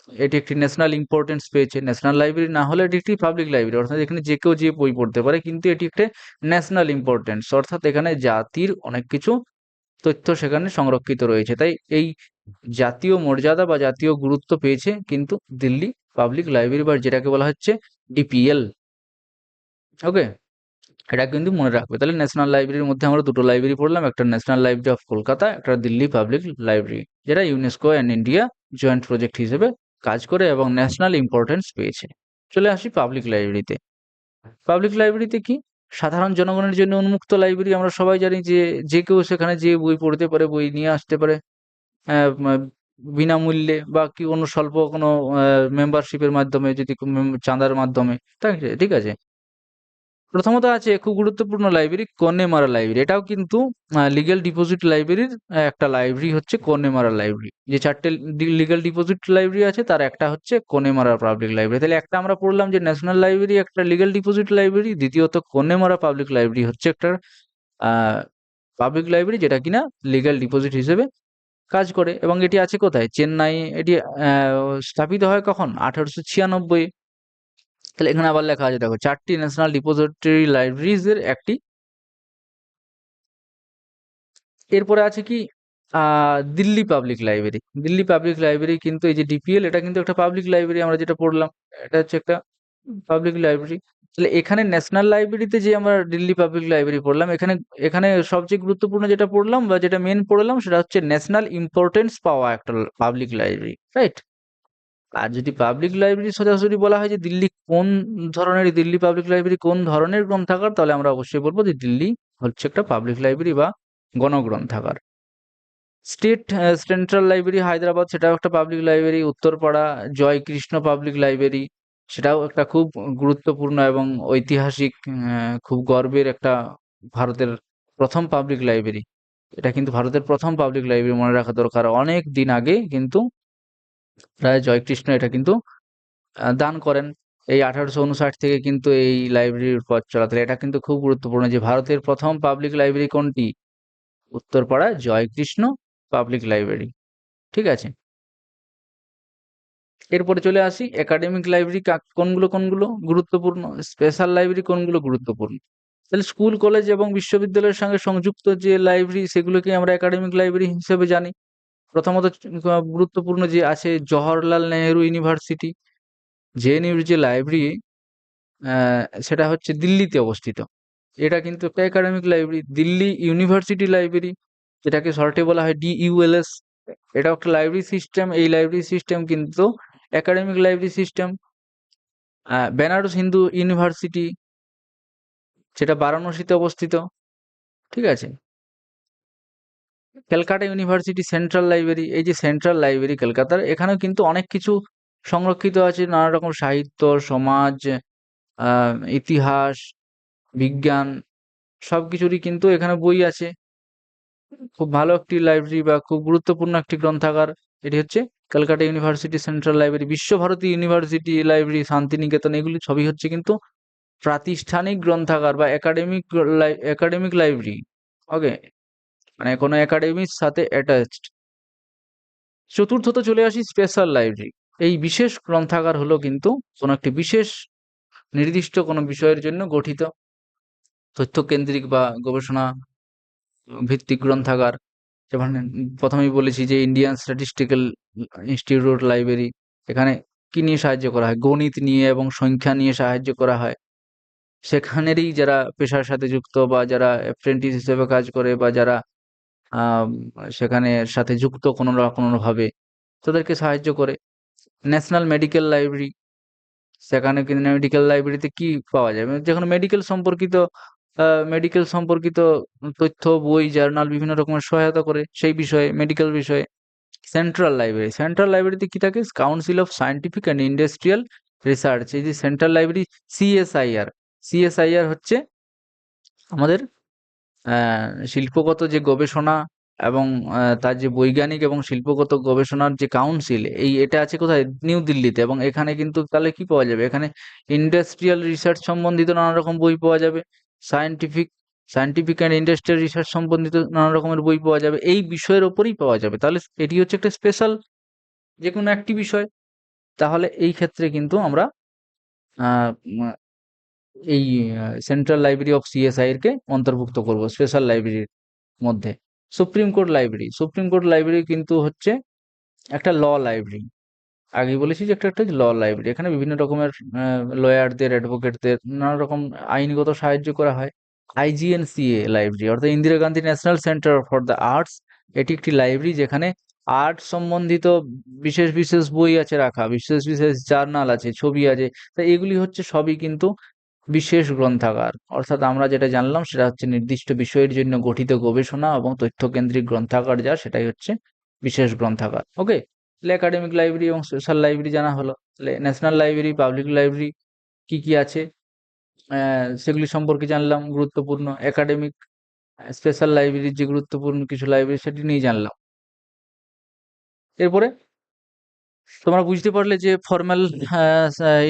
এটি একটি ন্যাশনাল ইম্পর্টেন্স পেয়েছে। ন্যাশনাল লাইব্রেরি না হলে এটি একটি পাবলিক লাইব্রেরি। অর্থাৎ এখানে যে কেউ যেয়ে বই পড়তে পারে। কিন্তু এটি একটা ন্যাশনাল ইম্পর্টেন্স। অর্থাৎ এখানে জাতির অনেক কিছু তথ্য সেখানে সংরক্ষিত রয়েছে। তাই এই জাতীয় মর্যাদা বা জাতীয় গুরুত্ব পেয়েছে কিন্তু দিল্লি পাবলিক লাইব্রেরি, বা যেটাকে বলা হচ্ছে ডিপিএল। ওকে? এটা কিন্তু মনে রাখবে। তাহলে ন্যাশনাল লাইব্রেরির মধ্যে আমরা দুটো লাইব্রেরি পড়লাম। একটা ন্যাশনাল লাইব্রেরি অফ কলকাতা, একটা দিল্লি পাবলিক লাইব্রেরি, যেটা UNESCO and India joint project হিসেবে কাজ করে এবং ন্যাশনাল ইম্পর্টেন্স পেয়েছে। চলে আসি পাবলিক লাইব্রেরিতে। পাবলিক লাইব্রেরিতে কি? সাধারণ জনগণের জন্য উন্মুক্ত লাইব্রেরি। আমরা সবাই জানি যে, যে কেউ সেখানে যেয়ে বই পড়তে পারে, বই নিয়ে আসতে পারে মা বিনামূল্যে বা কি কোনো স্বল্প কোনো মেম্বারশিপের মাধ্যমে, যদি চাঁদার মাধ্যমে। ঠিক আছে? প্রথমত আছে খুব গুরুত্বপূর্ণ লাইব্রেরি কন্নেমারা লাইব্রেরি। এটাও কিন্তু লিগ্যাল ডিপোজিট লাইব্রেরির একটা লাইব্রেরি হচ্ছে কন্নেমারা লাইব্রেরি। যে ৪ টে লিগ্যাল ডিপোজিট লাইব্রেরি আছে তার একটা হচ্ছে কন্নেমারা পাবলিক লাইব্রেরি। তাহলে একটা আমরা পড়লাম যে ন্যাশনাল লাইব্রেরি একটা লিগ্যাল ডিপোজিট লাইব্রেরি, দ্বিতীয়ত কন্নেমারা পাবলিক লাইব্রেরি হচ্ছে একটা আ পাবলিক লাইব্রেরি যেটা কিনা লিগ্যাল ডিপোজিট হিসেবে কাজ করে, এবং এটি আছে কোথায়? চেন্নাই। এটি স্থাপিত হয় কখন? ১৮৯৬ এ। তাহলে এখানে আবার লেখা আছে দেখো, ৪ টি ন্যাশনাল ডিপোজিটরি লাইব্রেরিজ এর একটি। এরপরে আছে কি? আ Delhi public library. Delhi public library কিন্তু এই যে ডিপিএল, এটা কিন্তু একটা পাবলিক লাইব্রেরি আমরা যেটা পড়লাম। এটা হচ্ছে একটা পাবলিক লাইব্রেরি। তাহলে এখানে ন্যাশনাল লাইব্রেরিতে যে আমরা দিল্লি পাবলিক লাইব্রেরি পড়লাম, এখানে এখানে সবচেয়ে গুরুত্বপূর্ণ যেটা পড়লাম বা যেটা মেইন পড়লাম সেটা হচ্ছে ন্যাশনাল ইম্পোর্টেন্স পাওয়া একটা পাবলিক লাইব্রেরি। রাইট? আর যদি পাবলিক লাইব্রেরি সোজাসুজি বলা হয় যে দিল্লি কোন ধরনের, দিল্লি পাবলিক লাইব্রেরি কোন ধরনের গ্রন্থাগার, তাহলে আমরা অবশ্যই বলব যে দিল্লি হচ্ছে একটা পাবলিক লাইব্রেরি বা গণগ্রন্থাগার। স্টেট সেন্ট্রাল লাইব্রেরি হায়দ্রাবাদ, সেটাও একটা public library. Uttarpara Joykrishna public library, সেটাও একটা খুব গুরুত্বপূর্ণ এবং ঐতিহাসিক, খুব গর্বের একটা ভারতের ১ম পাবলিক লাইব্রেরি। এটা কিন্তু ভারতের ১ম পাবলিক লাইব্রেরি, মনে রাখা দরকার। অনেক দিন আগে কিন্তু রাজা জয়কৃষ্ণ এটা কিন্তু দান করেন। এই ১৮৫৯ থেকে কিন্তু এই লাইব্রেরির পথ চলা। তাহলে এটা কিন্তু খুব গুরুত্বপূর্ণ যে ভারতের ১ম পাবলিক লাইব্রেরি কোনটি? Uttarpara Joykrishna public library. ঠিক আছে? এরপরে চলে আসি একাডেমিক লাইব্রেরি কোনগুলো গুরুত্বপূর্ণ, স্পেশাল লাইব্রেরি কোনগুলো গুরুত্বপূর্ণ। তাহলে স্কুল, কলেজ এবং বিশ্ববিদ্যালয়ের সঙ্গে সংযুক্ত যে লাইব্রেরি সেগুলোকে আমরা একাডেমিক লাইব্রেরি হিসেবে জানি। প্রথমত গুরুত্বপূর্ণ যে আছে জওহরলাল নেহেরু ইউনিভার্সিটি, জেএনইউর যে লাইব্রেরি, অ্যা সেটা হচ্ছে দিল্লিতে অবস্থিত। এটা কিন্তু একটা academic library. Delhi university library, যেটাকে শর্টে বলা হয় DULS, এটাও একটা লাইব্রেরি সিস্টেম। এই লাইব্রেরি সিস্টেম কিন্তু academic library system. Benares Hindu university, সেটা বারাণসীতে অবস্থিত। ঠিক আছে? ক্যালকাটা ইউনিভার্সিটি সেন্ট্রাল লাইব্রেরি, এই যে সেন্ট্রাল লাইব্রেরি কলকাতার, এখানেও কিন্তু অনেক কিছু সংরক্ষিত আছে। নানা রকম সাহিত্য, সমাজ, আ ইতিহাস, বিজ্ঞান সবকিছুরই কিন্তু এখানে বই আছে। খুব ভালো একটি লাইব্রেরি বা খুব গুরুত্বপূর্ণ একটি গ্রন্থাগার। এটি হচ্ছে Calcutta university central library. Visvabharati university library, Santiniketan, এগুলি সবই হচ্ছে কিন্তু প্রাতিষ্ঠানিক গ্রন্থাগার বা একাডেমিক লাইব্রেরি। ওকে? মানে কোনো একাডেমির সাথে অ্যাটাচড। চতুর্থত চলে আসি স্পেশাল লাইব্রেরি। এই বিশেষ গ্রন্থাগার হলো কিন্তু কোনো একটি বিশেষ নির্দিষ্ট কোনো বিষয়ের জন্য গঠিত তথ্যকেন্দ্রিক বা গবেষণা ভিত্তিক গ্রন্থাগার। যেমন প্রথমেই বলেছি যে ইন্ডিয়ান স্ট্যাটিস্টিক্যাল ইনস্টিটিউট লাইব্রেরি, এখানে কি নিয়ে সাহায্য করা হয়? গণিত নিয়ে এবং সংখ্যা নিয়ে সাহায্য করা হয়। সেখানেরই যারা পেশার সাথে যুক্ত বা যারা অ্যাপ্রেন্টিস হিসেবে কাজ করে বা যারা আম সেখানে সাথে যুক্ত কোনো না কোনোভাবে, তাদেরকে সাহায্য করে। ন্যাশনাল মেডিকেল লাইব্রেরি, সেখানে কিন্তু মেডিকেল লাইব্রেরিতে কি পাওয়া যায়? মানে যেকোনো আ মেডিকেল সম্পর্কিত তথ্য, বই, জার্নাল বিভিন্ন রকমের সহায়তা করে সেই বিষয়ে, মেডিকেল বিষয়ে। সেন্ট্রাল লাইব্রেরিতে কি থাকে? Council of scientific and industrial research. এই যে সেন্ট্রাল লাইব্রেরি, CSIR, CSIR হচ্ছে আমাদের শিল্পগত যে গবেষণা এবং তার যে বৈজ্ঞানিক এবং শিল্পগত গবেষণার যে কাউন্সিল এটা আছে কোথায়? নিউ দিল্লিতে। এবং এখানে কিন্তু তাহলে কি পাওয়া যাবে? এখানে ইন্ডাস্ট্রিয়াল রিসার্চ সম্বন্ধিত নানা রকম বই পাওয়া যাবে। Scientific scientific and industrial research সম্বন্ধিত নানা রকমের বই পাওয়া যাবে। এই বিষয়ের উপরেই পাওয়া যাবে। তাহলে এটি হচ্ছে একটা স্পেশাল যেকোনো একটি বিষয়। তাহলে এই ক্ষেত্রে কিন্তু আমরা আ মা এই সেন্ট্রাল লাইব্রেরি অফ সিএসআই এর কে অন্তর্ভুক্ত করব স্পেশাল লাইব্রেরির মধ্যে। Supreme court library. Supreme court library কিন্তু হচ্ছে একটা ল লাইব্রেরি। আগেই বলেছি যে একটা ল লাইব্রেরি। এখানে বিভিন্ন রকমের লয়ারদের, অ্যাডভোকেটদের নানা রকম আইনগত সাহায্য করা হয়। আইজিএনসিএ লাইব্রেরি অর্থাৎ Indira Gandhi national centre for the arts. এটি একটি লাইব্রেরি যেখানে আর্ট সম্বন্ধিত বিশেষ, বিশেষ বই আছে রাখা, বিশেষ, বিশেষ জার্নাল আছে, ছবি আছে। তো এগুলি হচ্ছে সবই কিন্তু বিশেষ গ্রন্থাগার। অর্থাৎ আমরা যেটা জানলাম সেটা হচ্ছে নির্দিষ্ট বিষয়ের জন্য গঠিত গবেষণা এবং তথ্যকেন্দ্রিক গ্রন্থাগার যা সেটাই হচ্ছে বিশেষ গ্রন্থাগার। ওকে? তাহলে একাডেমিক লাইব্রেরি এবং সোশ্যাল লাইব্রেরি জানা হলো। তাহলে ন্যাশনাল লাইব্রেরি, পাবলিক লাইব্রেরি কি, কি আছে সেগুলি সম্পর্কে জানলাম গুরুত্বপূর্ণ। একাডেমিক, স্পেশাল লাইব্রেরির যে গুরুত্বপূর্ণ কিছু লাইব্রেরি সেটি নিয়ে জানলাম। এরপরে তোমরা বুঝতে পারলে যে ফরমাল,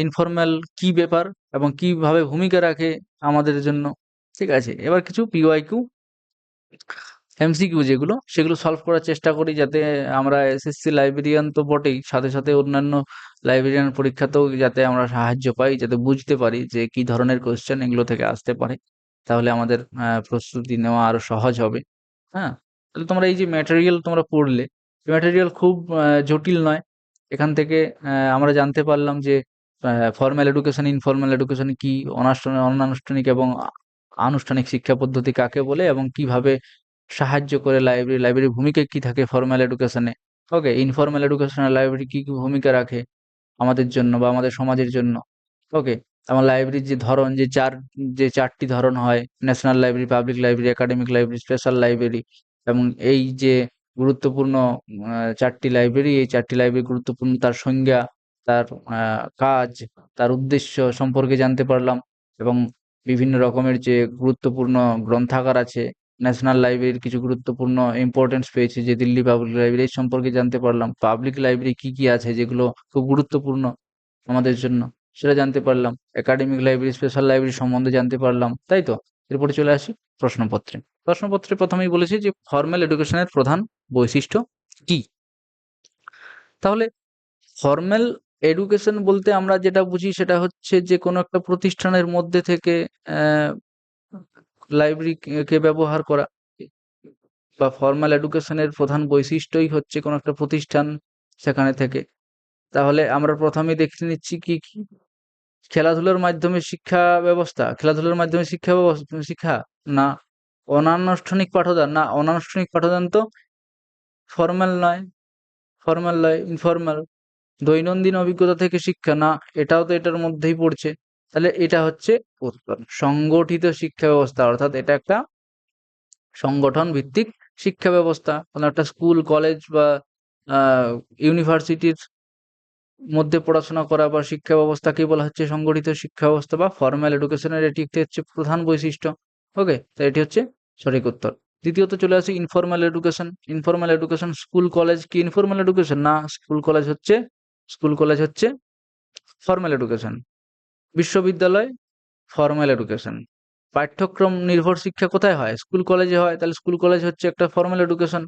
ইনফরমাল কি ব্যাপার এবং কিভাবে ভূমিকা রাখে আমাদের জন্য। ঠিক আছে? এবার কিছু পিওয়াইকিউ, এমসিকিউ যেগুলো সেগুলো সলভ করার চেষ্টা করি যাতে আমরা এসএসসি লাইব্রেরিয়ান তো বটেই, সাথে, সাথে অন্যান্য লাইব্রেরিয়ান পরীক্ষাতেও যাতে আমরা সাহায্য পাই, যাতে বুঝতে পারি যে কি ধরনের কোয়েশ্চেন এগুলো থেকে আসতে পারে। তাহলে আমাদের প্রস্তুতি নেওয়া আরো সহজ হবে। হ্যাঁ? তাহলে তোমরা এই যে ম্যাটেরিয়াল তোমরা পড়লে, ম্যাটেরিয়াল খুব জটিল নয়। এখান থেকে আমরা জানতে পারলাম যে ফরমাল এডুকেশন, ইনফরমাল এডুকেশন কি, অনানুষ্ঠানিক এবং আনুষ্ঠানিক শিক্ষা পদ্ধতি কাকে বলে এবং কিভাবে সাহায্য করে লাইব্রেরি, লাইব্রেরির ভূমিকা কি থাকে ফরমাল এডুকেশনে। ওকে? ইনফরমাল এডুকেশনে লাইব্রেরি কি, কি ভূমিকা রাখে আমাদের জন্য বা আমাদের সমাজের জন্য। ওকে? আমার লাইব্রেরির যে ধরন, যে ৪ টি ধরন হয়, national library, public library, academic library, special library. এবং এই যে গুরুত্বপূর্ণ ৪ টি লাইব্রেরি, এই ৪ টি লাইব্রেরি গুরুত্বপূর্ণ তার সংজ্ঞা, তার কাজ, তার উদ্দেশ্য সম্পর্কে জানতে পারলাম। এবং বিভিন্ন রকমের যে গুরুত্বপূর্ণ গ্রন্থাগার আছে, ন্যাশনাল লাইব্রেরির কিছু গুরুত্বপূর্ণ ইম্পোর্টেন্স পেয়েছে যে দিল্লি পাবলিক লাইব্রেরি, এই সম্পর্কে জানতে পারলাম। পাবলিক লাইব্রেরি কি, কি আছে যেগুলো খুব গুরুত্বপূর্ণ আমাদের জন্য সেটা জানতে পারলাম। একাডেমিক লাইব্রেরি, স্পেশাল লাইব্রেরি সম্বন্ধে জানতে পারলাম। তাই তো? এরপরে চলে আসি প্রশ্নপত্রে। প্রশ্নপত্রে প্রথমেই বলেছি যে ফরমাল এডুকেশনের প্রধান বৈশিষ্ট্য কি? তাহলে ফরমাল এডুকেশন বলতে আমরা যেটা বুঝি সেটা হচ্ছে যে কোনো একটা প্রতিষ্ঠানের মধ্যে থেকে আহ লাইব্রেরি কে ব্যবহার করা, বা ফরমাল এডুকেশনের প্রধান বৈশিষ্ট্যই হচ্ছে কোনো একটা প্রতিষ্ঠান সেখানে থেকে। তাহলে আমরা প্রথমেই দেখে নিচ্ছি কি, কি খেলাধুলার মাধ্যমে শিক্ষা ব্যবস্থা, খেলাধুলার মাধ্যমে শিক্ষা না, অনানুষ্ঠানিক পাঠদান না, অনানুষ্ঠানিক পাঠদান তো ফরমাল নয়, ফরমাল নয়, ইনফরমাল। দৈনন্দিন অভিজ্ঞতা থেকে শিক্ষা না, এটাও তো এটার মধ্যেই পড়ছে। তাহলে এটা হচ্ছে উত্তর। সংগঠিত শিক্ষা ব্যবস্থা, অর্থাৎ এটা একটা সংগঠন ভিত্তিক শিক্ষা ব্যবস্থা। কোনো একটা স্কুল, কলেজ বা ইউনিভার্সিটির মধ্যে পড়াশোনা করা বা শিক্ষা ব্যবস্থাকেই বলা হচ্ছে সংগঠিত শিক্ষা ব্যবস্থা বা ফরমাল এডুকেশনের এটি একটি হচ্ছে প্রধান বৈশিষ্ট্য। ওকে? তো এটি হচ্ছে সঠিক উত্তর। দ্বিতীয়ত চলে আসি informal education. Informal education, school college কি ইনফরমাল এডুকেশন? না, স্কুল কলেজ হচ্ছে ফরমাল এডুকেশন। বিশ্ববিদ্যালয় ফরমাল এডুকেশন। পাঠ্যক্রম নির্ভর শিক্ষা কোথায় হয়? স্কুল কলেজে হয়। তাহলে স্কুল কলেজ হচ্ছে একটা ফরমাল এডুকেশন।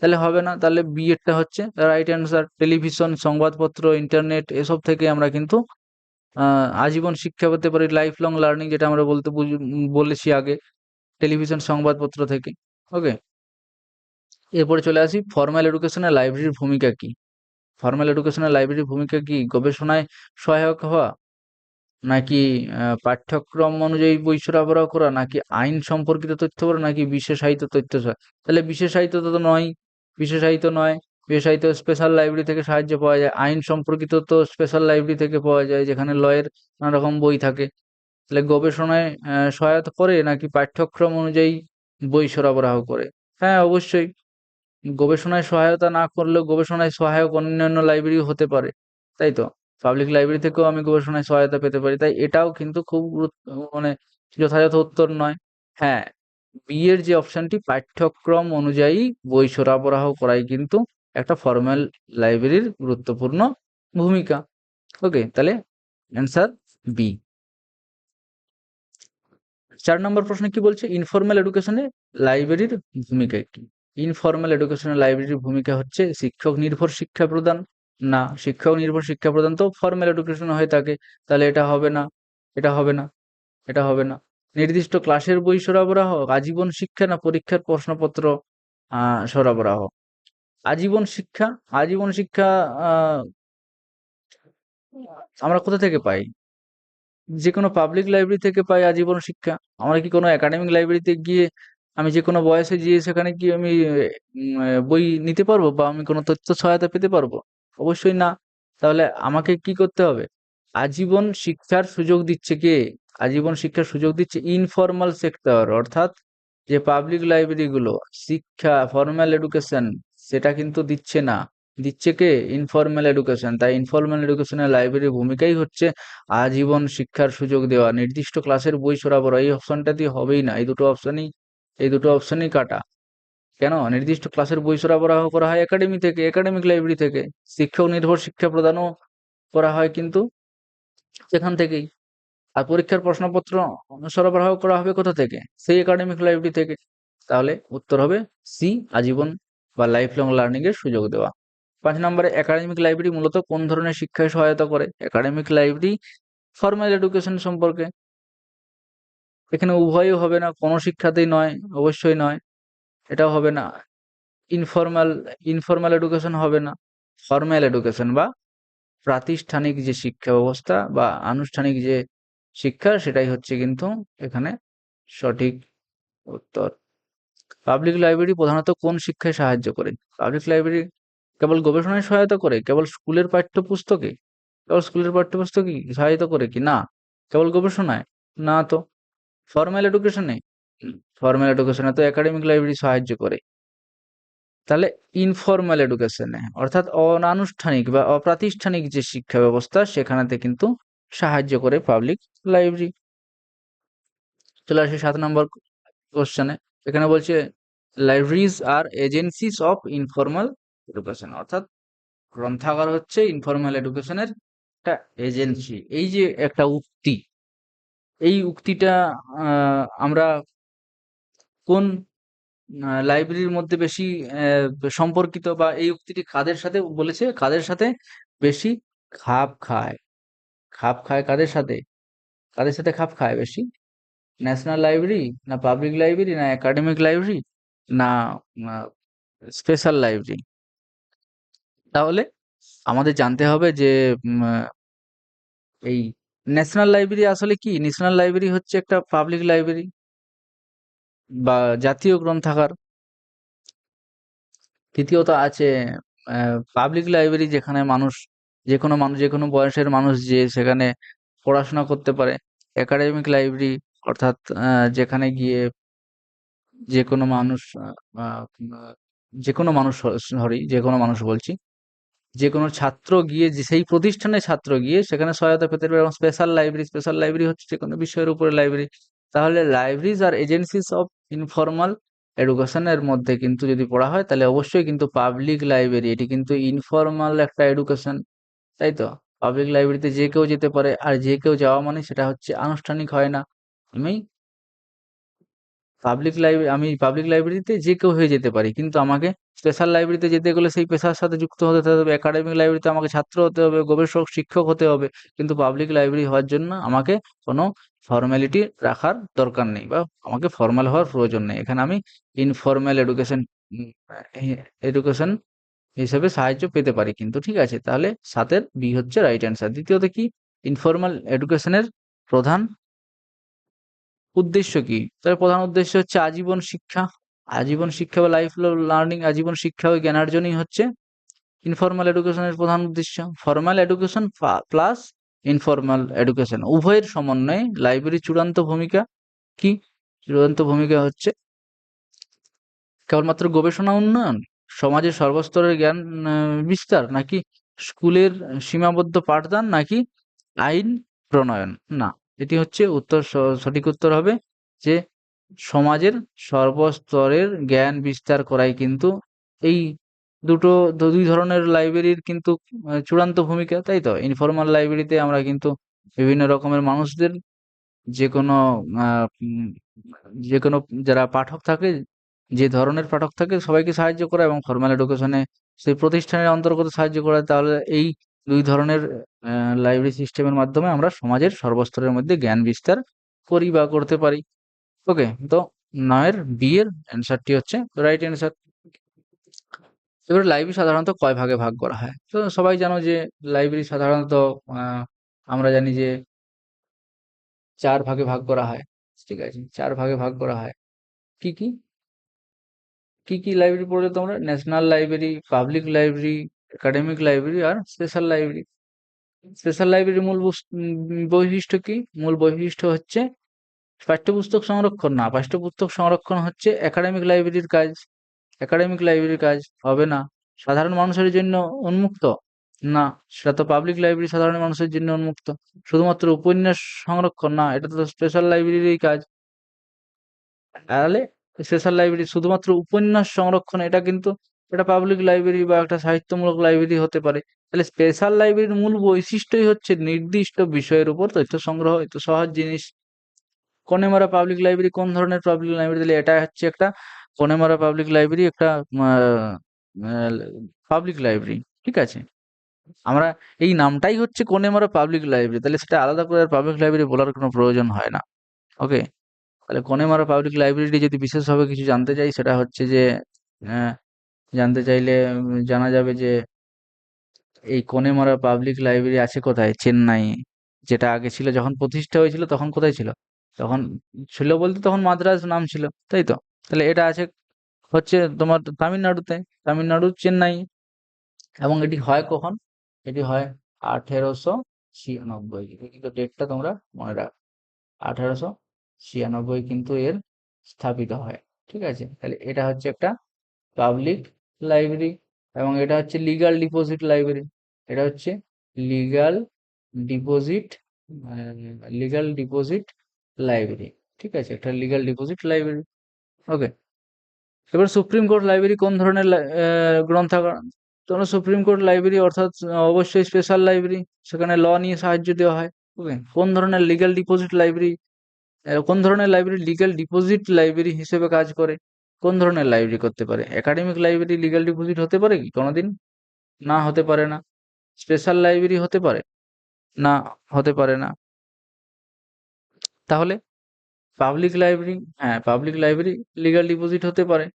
তাহলে হবে না। তাহলে বি এরটা হচ্ছে রাইট অ্যান্সার। টেলিভিশন, সংবাদপত্র, ইন্টারনেট এসব থেকে আমরা কিন্তু আজীবন শিক্ষা পেতে পারি। লাইফ লং লার্নিং যেটা আমরা বলেছি আগে, টেলিভিশন, সংবাদপত্র থেকে। ওকে? এরপরে চলে আসি ফরমাল এডুকেশনে লাইব্রেরির ভূমিকা কি? ফরমাল এডুকেশনে লাইব্রেরির ভূমিকা কি? গবেষণায় সহায়ক হওয়া, নাকি পাঠ্যক্রম অনুযায়ী বই সরবরাহ করা, নাকি আইন সম্পর্কিত তথ্য করা, নাকি বিশেষায়িত তথ্য তাহলে বিশেষায়িত তো নয়, বিশেষায়িত নয়। বিশেষায়িত স্পেশাল লাইব্রেরি থেকে সাহায্য পাওয়া যায়। আইন সম্পর্কিত তো স্পেশাল লাইব্রেরি থেকে পাওয়া যায় যেখানে লয়ের নানা রকম বই থাকে। তাহলে গবেষণায় সহায়তা করে নাকি পাঠ্যক্রম অনুযায়ী বই সরবরাহ করে? হ্যাঁ, অবশ্যই। গবেষণায় সহায়তা না করলেও গবেষণায় সহায়ক অন্যান্য লাইব্রেরিও হতে পারে। তাই তো? পাবলিক লাইব্রেরি থেকেও আমি গবেষণায় সহায়তা পেতে পারি। তাই এটাও কিন্তু খুব মানে যথাযথ উত্তর নয়। হ্যাঁ, বি এর যে অপশনটি, পাঠ্যক্রম অনুযায়ী বই সরবরাহ করাই কিন্তু একটা ফর্মাল লাইব্রেরির গুরুত্বপূর্ণ ভূমিকা। ওকে, তাহলে অ্যান্সার বি। 4 নম্বর প্রশ্নে কি বলছে? ইনফরমাল এডুকেশনে লাইব্রেরির ভূমিকা কি? ইনফরমাল এডুকেশনে লাইব্রেরির ভূমিকা হচ্ছে শিক্ষক নির্ভর শিক্ষা প্রদান। না, শিক্ষক নির্ভর শিক্ষা প্রদান তো ফর্মাল এডুকেশন হয়ে থাকে, তাহলে এটা হবে না, এটা হবে না, এটা হবে না। নির্দিষ্ট ক্লাসের বই সরবরাহ, আজীবন শিক্ষা, না পরীক্ষার প্রশ্নপত্র সরবরাহ? আজীবন শিক্ষা। আজীবন শিক্ষা আমরা কোথা থেকে পাই? যেকোনো পাবলিক লাইব্রেরি থেকে পাই আজীবন শিক্ষা। আমরা কি কোনো একাডেমিক লাইব্রেরিতে গিয়ে আমি যেকোনো বয়সে যেয়ে সেখানে কি আমি বই নিতে পারবো, বা আমি কোনো তথ্য সহায়তা পেতে পারবো? অবশ্যই না। তাহলে আমাকে কি করতে হবে? আজীবন শিক্ষার সুযোগ দিচ্ছে কে? আজীবন শিক্ষার সুযোগ দিচ্ছে ইনফরমাল সেক্টর, অর্থাৎ যে পাবলিক লাইব্রেরি গুলো শিক্ষা ফর্মাল এডুকেশন সেটা কিন্তু দিচ্ছে না। দিচ্ছে কে? Informal education. তাই ইনফরমাল এডুকেশনের লাইব্রেরির ভূমিকাই হচ্ছে আজীবন শিক্ষার সুযোগ দেওয়া। নির্দিষ্ট ক্লাসের বই সরবরাহ, এই অপশনটা দিয়ে হবেই না। এই দুটো অপশনই কাটা। কেন? নির্দিষ্ট ক্লাসের বই সরবরাহ করা হয় একাডেমি থেকে, একাডেমিক লাইব্রেরি থেকে। শিক্ষক নির্ভর শিক্ষা প্রদানও করা হয় কিন্তু সেখান থেকেই। আর পরীক্ষার প্রশ্নপত্র সরবরাহ করা হবে কোথা থেকে? সেই একাডেমিক লাইব্রেরি থেকে। তাহলে উত্তর হবে সি, আজীবন বা লাইফ লং লার্নিং এর সুযোগ দেওয়া। 5 নম্বরে, একাডেমিক লাইব্রেরি মূলত কোন ধরনের শিক্ষায় সহায়তা করে? একাডেমিক লাইব্রেরি ফর্মাল এডুকেশন সম্পর্কে। এখানে উভয়ই হবে না, কোনো শিক্ষাতেই নয়, অবশ্যই নয়, এটাও হবে না। ইনফরমাল ইনফরমাল এডুকেশন হবে না। ফর্মাল এডুকেশন বা প্রাতিষ্ঠানিক যে শিক্ষা ব্যবস্থা বা আনুষ্ঠানিক যে শিক্ষা, সেটাই হচ্ছে কিন্তু এখানে সঠিক উত্তর। পাবলিক লাইব্রেরি প্রধানত কোন শিক্ষায় সাহায্য করে? পাবলিক লাইব্রেরি কেবল গবেষণায় সহায়তা করে? কেবল স্কুলের পাঠ্যপুস্তকে? কেবল স্কুলের পাঠ্যপুস্তকই সহায়তা করে কি? না। কেবল গবেষণায়? না তো। ফর্মাল এডুকেশনে? ফর্মাল এডুকেশনে তো একাডেমিক লাইব্রেরি সাহায্য করে। তাহলে ইনফরমাল এডুকেশনে, অর্থাৎ অনানুষ্ঠানিক বা অপ্রাতিষ্ঠানিক যে শিক্ষা ব্যবস্থা, সেখানেতে কিন্তু সাহায্য করে পাবলিক লাইব্রেরি। চলে আসি 7 নম্বর কোশ্চেনে। এখানে বলছে libraries are agencies of informal education, অর্থাৎ গ্রন্থাগার হচ্ছে ইনফরমাল এডুকেশনের একটা এজেন্সি। এই যে একটা উক্তি, এই উক্তিটা আমরা কোন লাইব্রেরির মধ্যে বেশি সম্পর্কিত, বা এই উক্তিটি কাদের সাথে বলেছে, কাদের সাথে বেশি খাপ খায়? খাপ খায় কাদের সাথে? কাদের সাথে খাপ খায় বেশি? ন্যাশনাল লাইব্রেরি, না পাবলিক লাইব্রেরি, না একাডেমিক লাইব্রেরি, না স্পেশাল লাইব্রেরি? তাহলে আমাদের জানতে হবে যে এই ন্যাশনাল লাইব্রেরি আসলে কি? ন্যাশনাল লাইব্রেরি হচ্ছে একটা পাবলিক লাইব্রেরি বা জাতীয় গ্রন্থাগার। তৃতীয়ত আছে পাবলিক লাইব্রেরি, যেখানে মানুষ যে কোনো বয়সের মানুষ যে সেখানে পড়াশোনা করতে পারে। একাডেমিক লাইব্রেরি অর্থাৎ যেখানে গিয়ে যে কোনো মানুষ যে কোনো মানুষ, সরি, যে কোনো মানুষ বলছি, যে কোনো ছাত্র গিয়ে যে সেই প্রতিষ্ঠানের ছাত্র গিয়ে সেখানে সহায়তা পেতে পারে। এবং স্পেশাল লাইব্রেরি হচ্ছে যে কোনো বিষয়ের উপরে লাইব্রেরি। তাহলে libraries are agencies of informal এডুকেশনের মধ্যে কিন্তু যদি পড়া হয়, তাহলে অবশ্যই কিন্তু পাবলিক লাইব্রেরি, এটি কিন্তু ইনফরমাল একটা এডুকেশন, তাই তো? পাবলিক লাইব্রেরিতে যে কেউ যেতে পারে, আর যে কেউ যাওয়া মানে সেটা হচ্ছে আনুষ্ঠানিক হয় না। আমি আমি পাবলিক লাইব্রেরিতে যে কেউ হয়ে যেতে পারি, কিন্তু আমাকে স্পেশাল লাইব্রেরিতে যেতে গেলে সেই পেশার সাথে যুক্ত হতে হবে। একাডেমিক লাইব্রেরিতে আমাকে ছাত্র হতে হবে, গবেষক, শিক্ষক হতে হবে। কিন্তু পাবলিক লাইব্রেরি হওয়ার জন্য আমাকে কোনো ফর্মালিটি রাখার দরকার নেই, বা আমাকে ফর্মাল হওয়ার প্রয়োজন নেই। এখানে আমি ইনফর্মাল এডুকেশন হিসেবে সাহায্য পেতে পারি কিন্তু। ঠিক আছে? তাহলে ৭ এর বি হচ্ছে রাইট অ্যান্সার। দ্বিতীয়ত কি? ইনফর্মাল এডুকেশনের প্রধান উদ্দেশ্য কি? তার প্রধান উদ্দেশ্য হচ্ছে আজীবন শিক্ষা। আজীবন শিক্ষা বা লাইফ লার্নিং, আজীবন শিক্ষা ও জ্ঞানার্জনই হচ্ছে ইনফরমাল এডুকেশনের প্রধান উদ্দেশ্য। Formal education plus informal education উভয়ের সমন্বয়ে লাইব্রেরির চূড়ান্ত ভূমিকা কি? চূড়ান্ত ভূমিকা হচ্ছে কেবলমাত্র গবেষণা উন্নয়ন, সমাজের সর্বস্তরের জ্ঞান বিস্তার, নাকি স্কুলের সীমাবদ্ধ পাঠদান, নাকি আইন প্রণয়ন? না, এটি হচ্ছে সঠিক উত্তর হবে যে সমাজের সর্বস্তরের জ্ঞান বিস্তার করাই কিন্তু এই দুই ধরনের লাইব্রেরির কিন্তু চূড়ান্ত ভূমিকা, তাই তো? ইনফরমাল লাইব্রেরিতে আমরা কিন্তু বিভিন্ন রকমের মানুষদের যেকোনো উম যেকোনো যারা পাঠক থাকে, যে ধরনের পাঠক থাকে সবাইকে সাহায্য করা, এবং ফরমাল এডুকেশনে সেই প্রতিষ্ঠানের অন্তর্গত সাহায্য করা। তাহলে এই ২ ধরনের লাইব্রেরি সিস্টেমের মাধ্যমে আমরা সমাজের সর্বস্তরের মধ্যে জ্ঞান বিস্তার করি বা করতে পারি। ওকে? তো ৯ এর বি এর অ্যান্সারটি হচ্ছে রাইট অ্যান্সার। এবার লাইব্রেরি সাধারণত কয় ভাগে ভাগ করা হয়? তো সবাই জানো যে লাইব্রেরি সাধারণত আ আমরা জানি যে ৪ ভাগে ভাগ করা হয়। ঠিক আছে? ৪ ভাগে ভাগ করা হয়। কি, কি? কি লাইব্রেরি পড়লে তোমরা? National library, public library, academic library আর স্পেশাল লাইব্রেরি। স্পেশাল লাইব্রেরির মূল বৈশিষ্ট্য কি? মূল বৈশিষ্ট্য হচ্ছে পাঠ্যপুস্তক সংরক্ষণ না। পাঠ্যপুস্তক সংরক্ষণ হচ্ছে একাডেমিক লাইব্রেরির কাজ। একাডেমিক লাইব্রেরির কাজ হবে না। সাধারণ মানুষের জন্য উন্মুক্ত? না, সেটা তো পাবলিক লাইব্রেরি সাধারণ মানুষের জন্য উন্মুক্ত। শুধুমাত্র উপন্যাস সংরক্ষণ? না, এটা তো স্পেশাল লাইব্রেরিরই কাজ। তাহলে স্পেশাল লাইব্রেরি শুধুমাত্র উপন্যাস সংরক্ষণ, এটা কিন্তু এটা পাবলিক লাইব্রেরি বা একটা সাহিত্যমূলক লাইব্রেরি হতে পারে। তাহলে স্পেশাল লাইব্রেরির মূল বৈশিষ্ট্যই হচ্ছে নির্দিষ্ট বিষয়ের উপর তথ্য সংগ্রহ। এ তো সহজ জিনিস। কনেমারা পাবলিক লাইব্রেরি কোন ধরনের পাবলিক লাইব্রেরি? তাহলে এটা হচ্ছে একটা কনেমারা পাবলিক লাইব্রেরি, একটা পাবলিক লাইব্রেরি। ঠিক আছে? আমরা এই নামটাই হচ্ছে কনেমারা পাবলিক লাইব্রেরি, তাহলে সেটা আলাদা করে আর পাবলিক লাইব্রেরি বলার কোনো প্রয়োজন হয় না। ওকে? তাহলে কনেমারা পাবলিক লাইব্রেরিটি যদি বিশেষভাবে কিছু জানতে চাই, সেটা হচ্ছে যে আহ, জানতে চাইলে জানা যাবে যে এই কনেমারা পাবলিক লাইব্রেরি আছে কোথায়? চেন্নাই। যেটা আগে ছিল, যখন প্রতিষ্ঠা হয়েছিল তখন কোথায় ছিল? তখন ছিল বলতে তখন মাদ্রাজ নাম ছিল, তাই তো? তাহলে এটা আছে হচ্ছে তোমার তামিলনাড়ুতে, তামিলনাড়ুর চেন্নাই। এবং এটি হয় কখন? এটি হয় 1896। এই কিন্তু ডেটটা তোমরা মনে রাখ, 1896 কিন্তু এর স্থাপিত হয়। ঠিক আছে? তাহলে এটা হচ্ছে একটা পাবলিক লাইব্রেরি, এবং এটা হচ্ছে লিগ্যাল ডিপোজিট লাইব্রেরি। এটা হচ্ছে legal deposit legal deposit library. ঠিক আছে? একটা লিগ্যাল ডিপোজিট লাইব্রেরি। ওকে? এবার সুপ্রিম কোর্ট লাইব্রেরি কোন ধরনের গ্রন্থাগার? তোমরা সুপ্রিম কোর্ট লাইব্রেরি অর্থাৎ অবশ্যই স্পেশাল লাইব্রেরি, সেখানে ল নিয়ে সাহায্য দেওয়া হয়। ওকে? কোন ধরনের লিগ্যাল ডিপোজিট লাইব্রেরি? কোন ধরনের লাইব্রেরি লিগ্যাল ডিপোজিট লাইব্রেরি হিসেবে কাজ করে? কোন ধরনের লাইব্রেরি করতে পারে? একাডেমিক লাইব্রেরি লিগ্যাল ডিপোজিট হতে পারে কি কোনোদিন? না, হতে পারে না। স্পেশাল লাইব্রেরি হতে পারে? না, হতে পারে না। তাহলে পাবলিক লাইব্রেরি, হ্যাঁ, পাবলিক লাইব্রেরি লিগ্যাল ডিপোজিট হতে পারে,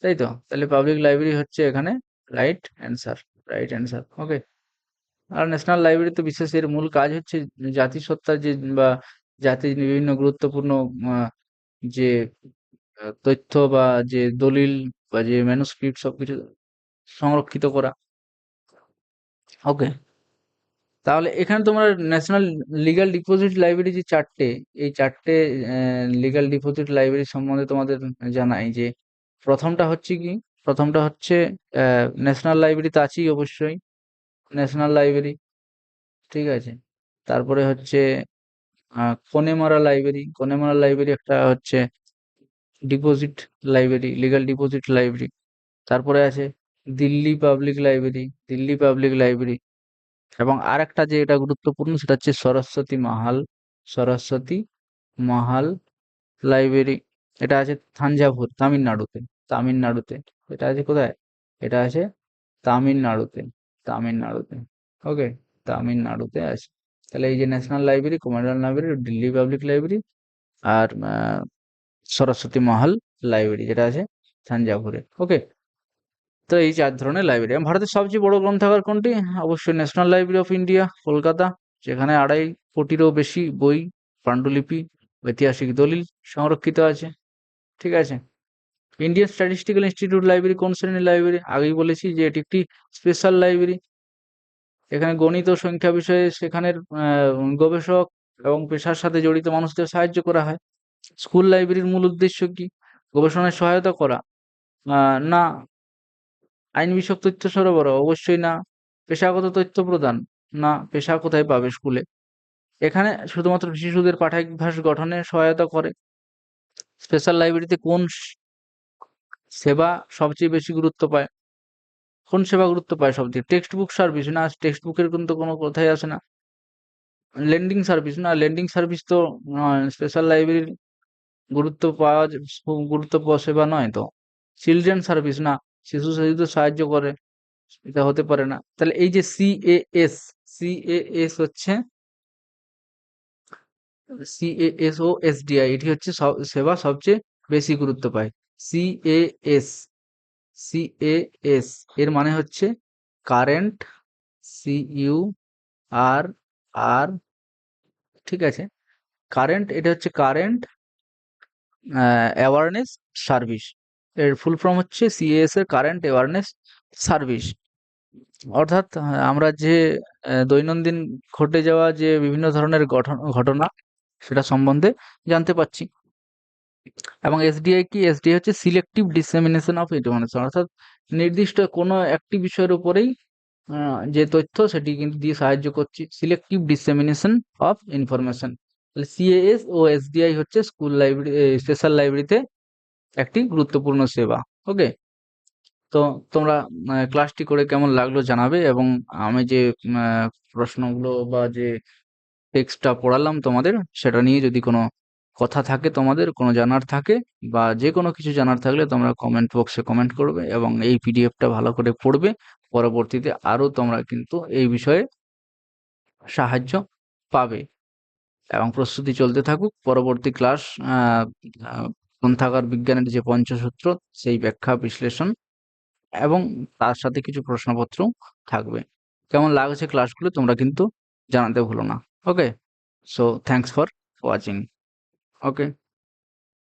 তাই তো? তাহলে পাবলিক লাইব্রেরি হচ্ছে এখানে right answer. Right answer. Okay? আর ন্যাশনাল লাইব্রেরি তো বিশেষ এর মূল কাজ হচ্ছে জাতিসত্তার যে বা জাতির বিভিন্ন গুরুত্বপূর্ণ আহ, যে তথ্য বা যে দলিল বা যে ম্যানুস্ক্রিপ্ট সবকিছু সংরক্ষিত করা। ওকে? তাহলে এখানে তোমার ন্যাশনাল লিগ্যাল ডিপোজিট লাইব্রেরি যে ৪টে, এই ৪টে লিগ্যাল ডিপোজিট লাইব্রেরি সম্বন্ধে তোমাদের জানাই যে প্রথমটা হচ্ছে কি? প্রথমটা হচ্ছে ন্যাশনাল লাইব্রেরি তো আছেই অবশ্যই, ন্যাশনাল লাইব্রেরি। ঠিক আছে? তারপরে হচ্ছে কনেমারা লাইব্রেরি। কনেমারা লাইব্রেরি একটা হচ্ছে deposit library, legal deposit library. তারপরে আছে Delhi public library, Delhi public library. এবং আরেকটা যে এটা গুরুত্বপূর্ণ, সেটা হচ্ছে সরস্বতী মাহাল, সরস্বতী মাহাল লাইব্রেরি। এটা আছে থাঞ্জাভুর, তামিলনাড়ুতে। তামিলনাড়ুতে। এটা আছে কোথায়? এটা আছে তামিলনাড়ুতে। তামিলনাড়ুতে। ওকে? তামিলনাড়ুতে আছে। তাহলে এই যে national library, Commonwealth library, Delhi public library আর সরস্বতী মহল লাইব্রেরি, যেটা আছে থাঞ্জাভুরে। ওকে? তো এই ৪ ধরনের লাইব্রেরি। এবং ভারতের সবচেয়ে বড় গ্রন্থাগার কোনটি? অবশ্যই national library of India, Kolkata. যেখানে ২.৫ কোটিরও বেশি বই, পান্ডুলিপি, ঐতিহাসিক দলিল সংরক্ষিত আছে। ঠিক আছে? ইন্ডিয়ান স্ট্যাটিস্টিক্যাল ইনস্টিটিউট লাইব্রেরি কোন শ্রেণীর লাইব্রেরি? আগেই বলেছি যে এটি একটি স্পেশাল লাইব্রেরি। এখানে গণিত ও সংখ্যা বিষয়ে সেখানের গবেষক এবং পেশার সাথে জড়িত মানুষদের সাহায্য করা হয়। স্কুল লাইব্রেরির মূল উদ্দেশ্য কি? গবেষণায় সহায়তা করা? না। আইন বিষয়ক তথ্য সরবরাহ? অবশ্যই না। পেশাগত তথ্য প্রদান? না। পেশা কোথায় পাবে স্কুলে? এখানে শুধুমাত্র শিশুদের পাঠাভ্যাস গঠনে সহায়তা করে। স্পেশাল লাইব্রেরিতে কোন সেবা সবচেয়ে বেশি গুরুত্ব পায়? কোন সেবা গুরুত্ব পায় সবচেয়ে? টেক্সট বুক সার্ভিস না, টেক্সট বুকের কিন্তু কোনো কথাই আসে না। লেন্ডিং সার্ভিস না, লেন্ডিং সার্ভিস তো স্পেশাল লাইব্রেরির গুরুত্ব পাওয়া গুরুত্ব পাওয়া সেবা নয় তো। চিলড্রেন সার্ভিস না, শিশু শিশুদের সাহায্য করে, এটা হতে পারে না। তাহলে এই যে সিএএস, সিএএস হচ্ছে সিএএস ও এসডিআই, এটি হচ্ছে সেবা সবচেয়ে বেশি গুরুত্ব পায়। সিএএস, সিএএস এর মানে হচ্ছে কারেন্ট, সিইউ আর আর ঠিক আছে, কারেন্ট, এটা হচ্ছে কারেন্ট অ্যাওয়ারনেস সার্ভিস। এর ফুল ফর্ম হচ্ছে সিএএস এর কারেন্ট অ্যাওয়ারনেস সার্ভিস। অর্থাৎ আমরা যে দৈনন্দিন ঘটে যাওয়া যে বিভিন্ন ধরনের ঘটনা সেটা সম্বন্ধে জানতে পারছি। এবং এসডিআই কি? এসডিআই হচ্ছে সিলেক্টিভ ডিসেমিনেশন অফ ইনফরমেশন, অর্থাৎ নির্দিষ্ট কোনো একটি বিষয়ের উপরেই যে তথ্য সেটি কিন্তু দিয়ে সাহায্য করছি, সিলেক্টিভ ডিসেমিনেশন অফ ইনফরমেশন। তাহলে সিএএস ও এসডিআই হচ্ছে স্কুল লাইব্রেরি, স্পেশাল লাইব্রেরিতে একটি গুরুত্বপূর্ণ সেবা। ওকে, তো তোমরা ক্লাসটি করে কেমন লাগলো জানাবে, এবং আমি যে প্রশ্নগুলো বা যে টেক্সটটা পড়ালাম তোমাদের, সেটা নিয়ে যদি কোনো কথা থাকে, তোমাদের কোনো জানার থাকে, বা যে কোনো কিছু জানার থাকলে তোমরা কমেন্ট বক্সে কমেন্ট করবে, এবং এই পিডিএফটা ভালো করে পড়বে। পরবর্তীতে আরো তোমরা কিন্তু এই বিষয়ে সাহায্য পাবে, এবং প্রস্তুতি চলতে থাকুক। পরবর্তী ক্লাস গ্রন্থাগার বিজ্ঞানের যে পঞ্চসূত্র, সেই ব্যাখ্যা বিশ্লেষণ এবং তার সাথে কিছু প্রশ্নপত্র থাকবে। কেমন লাগছে ক্লাসগুলো তোমরা কিন্তু জানাতে ভুলো না। Okay, so thanks for watching. Okay.